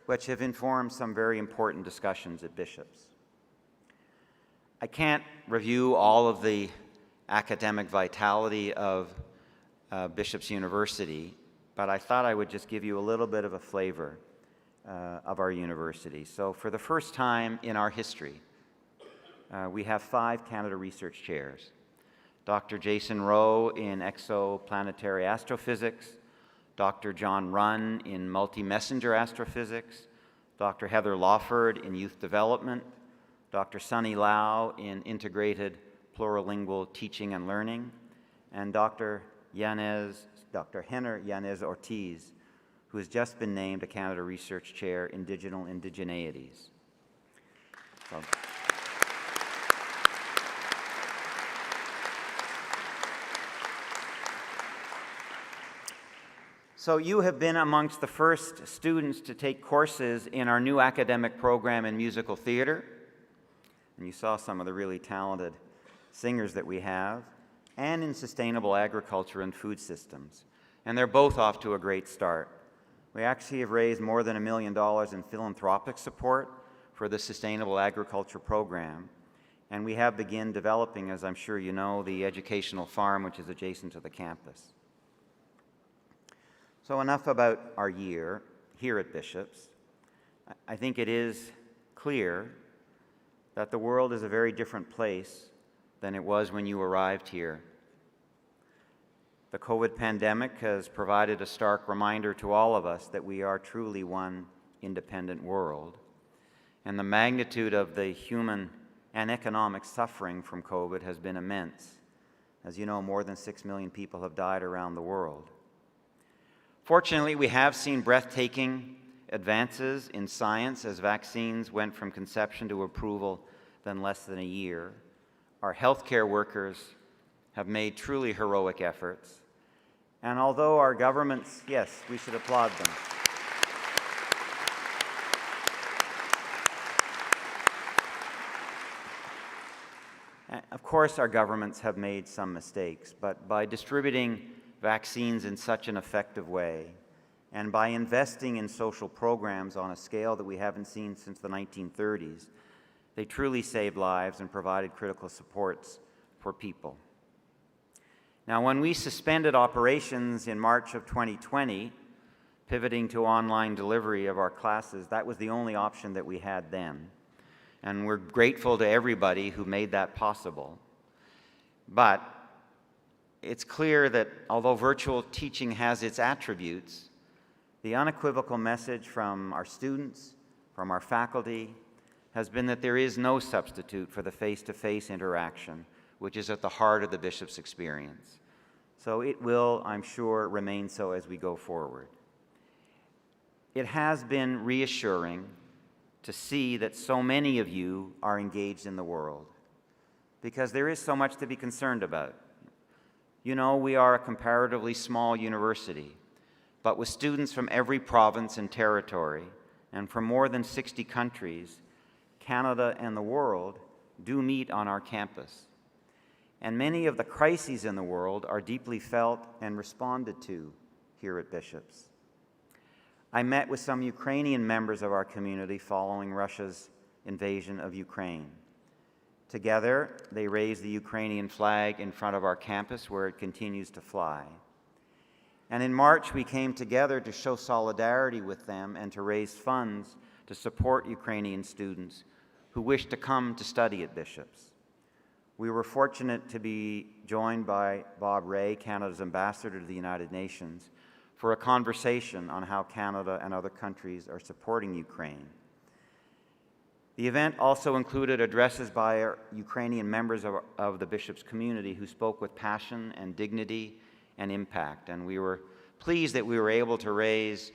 which have informed some very important discussions at Bishop's. I can't review all of the academic vitality of Bishop's University, but I thought I would just give you a little bit of a flavor of our university. So for the first time in our history, we have 5 Canada Research Chairs. Dr. Jason Rowe in exoplanetary astrophysics, Dr. John Runn in multi-messenger astrophysics, Dr. Heather Lawford in youth development, Dr. Sunny Lau in integrated plurilingual teaching and learning, and Dr. Henner Yanez Ortiz, who has just been named a Canada Research Chair in Digital Indigeneities. So you have been amongst the first students to take courses in our new academic program in musical theater. And you saw some of the really talented singers that we have, and in sustainable agriculture and food systems. And they're both off to a great start. We actually have raised more than $1 million in philanthropic support for the sustainable agriculture program. And we have begun developing, as I'm sure you know, the educational farm, which is adjacent to the campus. So enough about our year here at Bishop's. I think it is clear that the world is a very different place than it was when you arrived here. The COVID pandemic has provided a stark reminder to all of us that we are truly one independent world. And the magnitude of the human and economic suffering from COVID has been immense. As you know, more than 6 million people have died around the world. Fortunately, we have seen breathtaking advances in science as vaccines went from conception to approval in less than a year. Our healthcare workers have made truly heroic efforts. And although our governments, yes, we should applaud them. Of course, our governments have made some mistakes, but by distributing vaccines in such an effective way, and by investing in social programs on a scale that we haven't seen since the 1930s, They truly saved lives and provided critical supports for people. Now, when we suspended operations in March of 2020, pivoting to online delivery of our classes, that was the only option that we had then. And we're grateful to everybody who made that possible. But it's clear that although virtual teaching has its attributes, the unequivocal message from our students, from our faculty, has been that there is no substitute for the face-to-face interaction, which is at the heart of the Bishop's experience. So it will, I'm sure, remain so as we go forward. It has been reassuring to see that so many of you are engaged in the world, because there is so much to be concerned about. You know, we are a comparatively small university, but with students from every province and territory, and from more than 60 countries, Canada and the world do meet on our campus. And many of the crises in the world are deeply felt and responded to here at Bishop's. I met with some Ukrainian members of our community following Russia's invasion of Ukraine. Together, they raised the Ukrainian flag in front of our campus where it continues to fly. And in March, we came together to show solidarity with them and to raise funds to support Ukrainian students who wish to come to study at Bishop's. We were fortunate to be joined by Bob Ray, Canada's ambassador to the United Nations, for a conversation on how Canada and other countries are supporting Ukraine. The event also included addresses by our Ukrainian members of the Bishop's community who spoke with passion and dignity and impact, and we were pleased that we were able to raise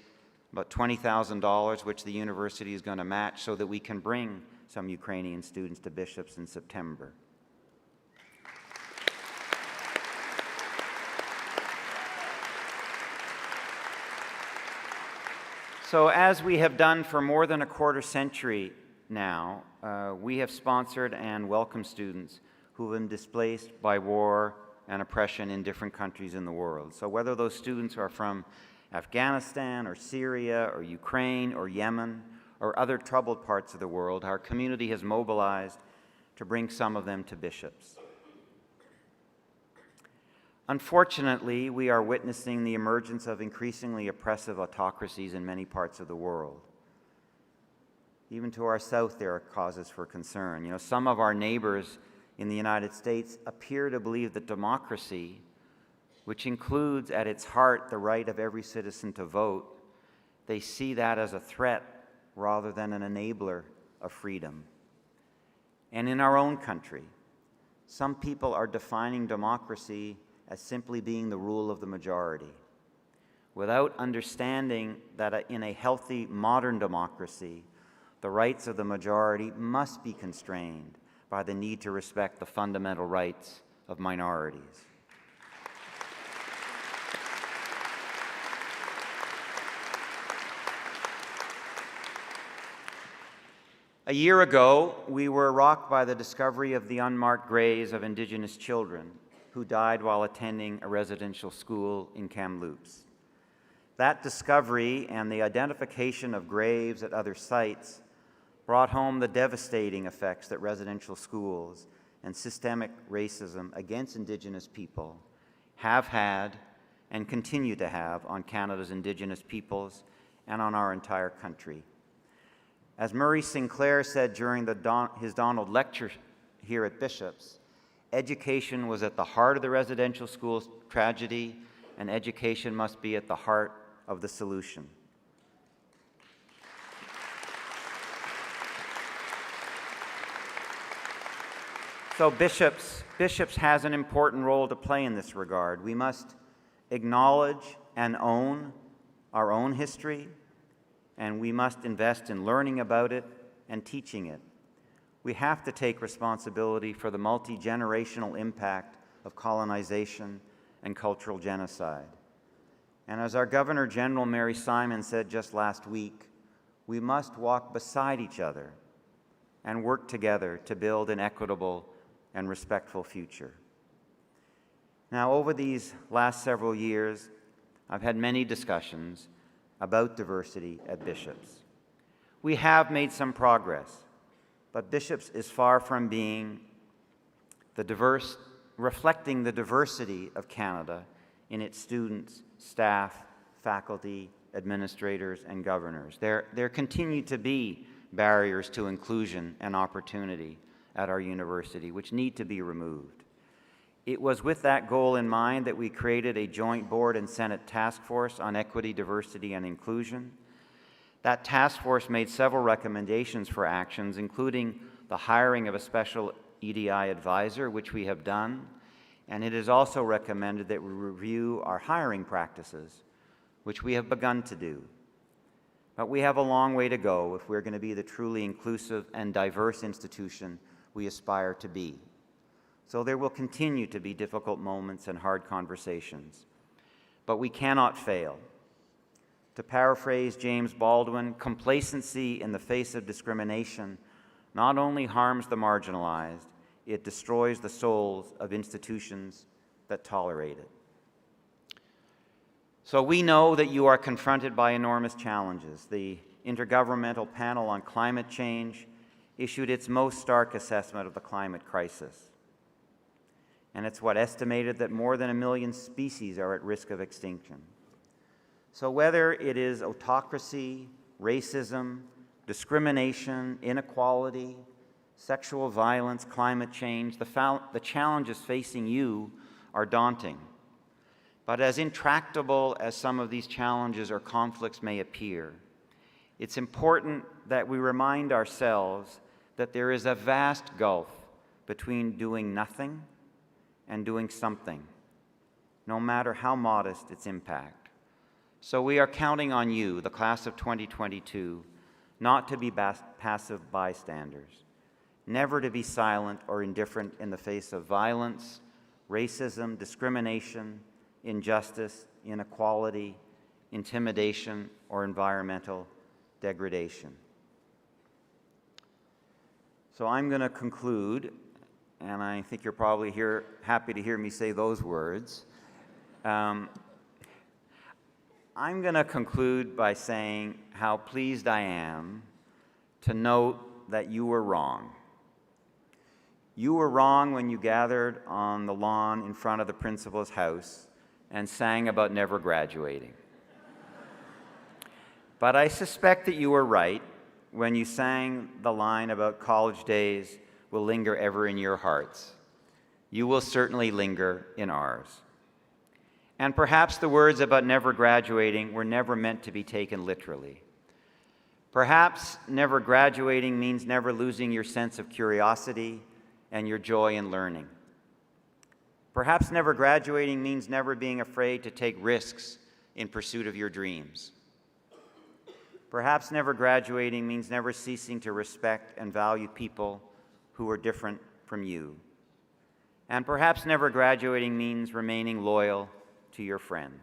about $20,000, which the university is going to match, so that we can bring some Ukrainian students to Bishop's in September. So as we have done for more than a quarter century now, we have sponsored and welcomed students who have been displaced by war and oppression in different countries in the world. So whether those students are from Afghanistan or Syria or Ukraine or Yemen or other troubled parts of the world, our community has mobilized to bring some of them to Bishop's. Unfortunately, we are witnessing the emergence of increasingly oppressive autocracies in many parts of the world. Even to our south, there are causes for concern. You know, some of our neighbors in the United States appear to believe that democracy, which includes at its heart the right of every citizen to vote, they see that as a threat rather than an enabler of freedom. And in our own country, some people are defining democracy as simply being the rule of the majority, without understanding that in a healthy modern democracy, the rights of the majority must be constrained by the need to respect the fundamental rights of minorities. A year ago, we were rocked by the discovery of the unmarked graves of Indigenous children who died while attending a residential school in Kamloops. That discovery and the identification of graves at other sites brought home the devastating effects that residential schools and systemic racism against Indigenous people have had and continue to have on Canada's Indigenous peoples and on our entire country. As Murray Sinclair said during his Donald lecture here at Bishop's, education was at the heart of the residential school tragedy, and education must be at the heart of the solution. So Bishop's has an important role to play in this regard. We must acknowledge and own our own history, and we must invest in learning about it and teaching it. We have to take responsibility for the multi-generational impact of colonization and cultural genocide. And as our Governor General Mary Simon said just last week, we must walk beside each other and work together to build an equitable and respectful future. Now, over these last several years, I've had many discussions about diversity at Bishop's. We have made some progress, but Bishops is far from being reflecting the diversity of Canada in its students, staff, faculty, administrators, and governors. There continue to be barriers to inclusion and opportunity at our university, which need to be removed. It was with that goal in mind that we created a joint board and Senate task force on equity, diversity, and inclusion. That task force made several recommendations for actions, including the hiring of a special EDI advisor, which we have done, and it is also recommended that we review our hiring practices, which we have begun to do. But we have a long way to go if we're going to be the truly inclusive and diverse institution we aspire to be. So there will continue to be difficult moments and hard conversations, but we cannot fail. To paraphrase James Baldwin, complacency in the face of discrimination not only harms the marginalized, it destroys the souls of institutions that tolerate it. So we know that you are confronted by enormous challenges. The Intergovernmental Panel on Climate Change issued its most stark assessment of the climate crisis. And it's estimated that more than 1 million species are at risk of extinction. So whether it is autocracy, racism, discrimination, inequality, sexual violence, climate change, the challenges facing you are daunting. But as intractable as some of these challenges or conflicts may appear, it's important that we remind ourselves that there is a vast gulf between doing nothing and doing something, no matter how modest its impact. So we are counting on you, the class of 2022, not to be passive bystanders, never to be silent or indifferent in the face of violence, racism, discrimination, injustice, inequality, intimidation, or environmental degradation. So I'm going to conclude, and I think you're probably happy to hear me say those words. I'm going to conclude by saying how pleased I am to note that you were wrong. You were wrong when you gathered on the lawn in front of the principal's house and sang about never graduating. But I suspect that you were right when you sang the line about college days will linger ever in your hearts. You will certainly linger in ours. And perhaps the words about never graduating were never meant to be taken literally. Perhaps never graduating means never losing your sense of curiosity and your joy in learning. Perhaps never graduating means never being afraid to take risks in pursuit of your dreams. Perhaps never graduating means never ceasing to respect and value people who are different from you. And perhaps never graduating means remaining loyal to your friends.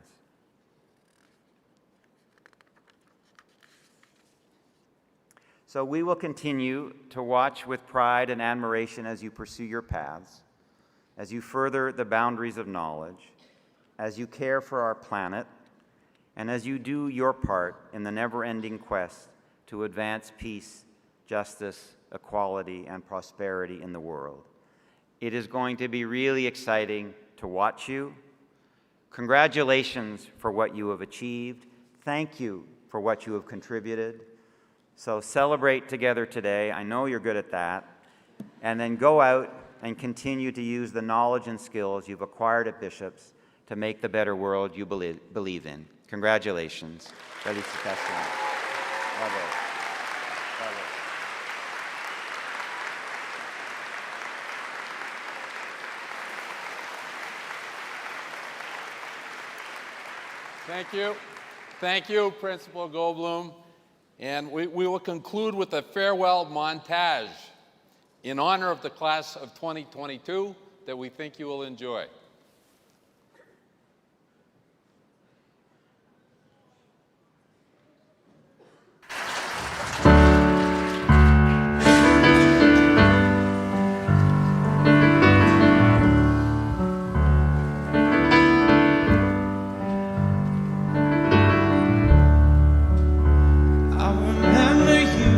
So we will continue to watch with pride and admiration as you pursue your paths, as you further the boundaries of knowledge, as you care for our planet, and as you do your part in the never-ending quest to advance peace, justice, equality, and prosperity in the world. It is going to be really exciting to watch you. Congratulations for what you have achieved. Thank you for what you have contributed. So celebrate together today. I know you're good at that. And then go out and continue to use the knowledge and skills you've acquired at Bishops to make the better world you believe in. Congratulations. Felicitations. Bravo. Bravo. Thank you. Thank you, Principal Goldblum. And we will conclude with a farewell montage in honor of the class of 2022 that we think you will enjoy. I remember you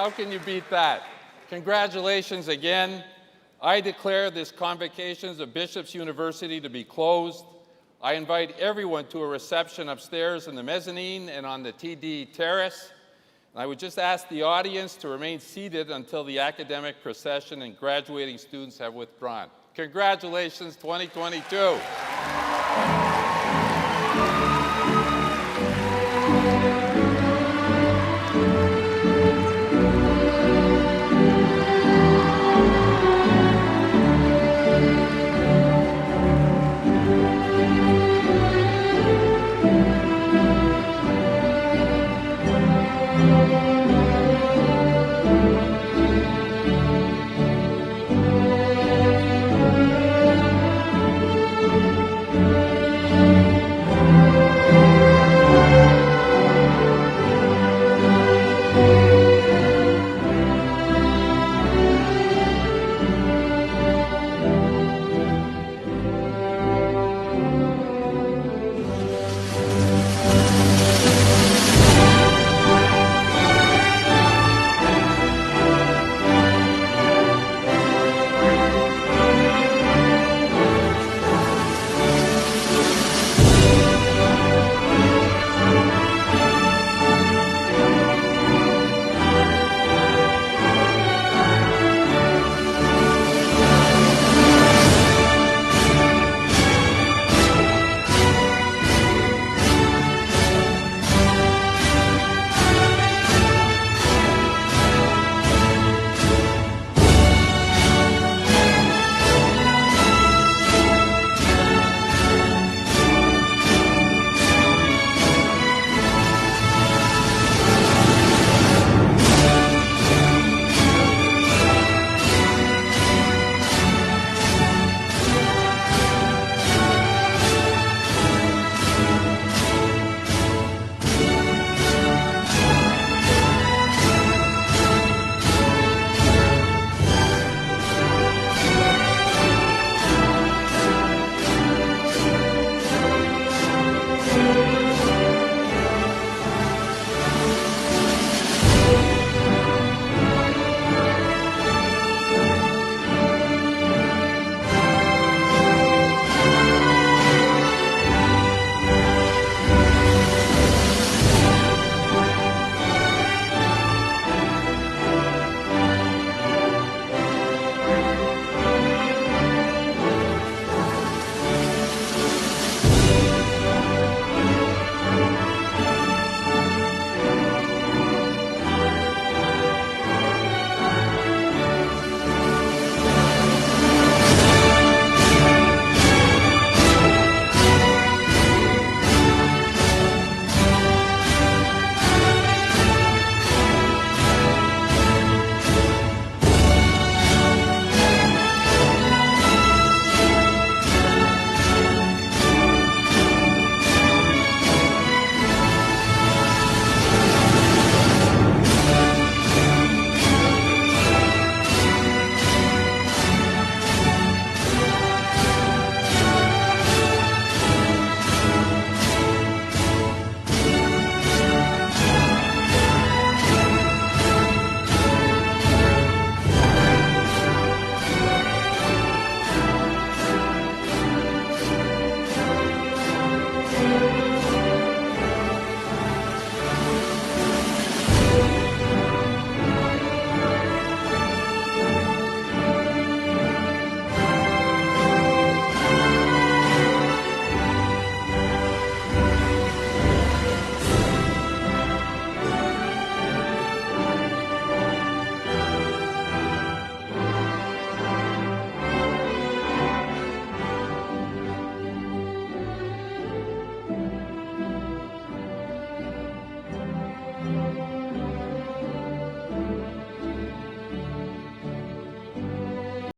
How can you beat that? Congratulations again. I declare this Convocation of Bishop's University to be closed. I invite everyone to a reception upstairs in the mezzanine and on the TD terrace. I would just ask the audience to remain seated until the academic procession and graduating students have withdrawn. Congratulations, 2022.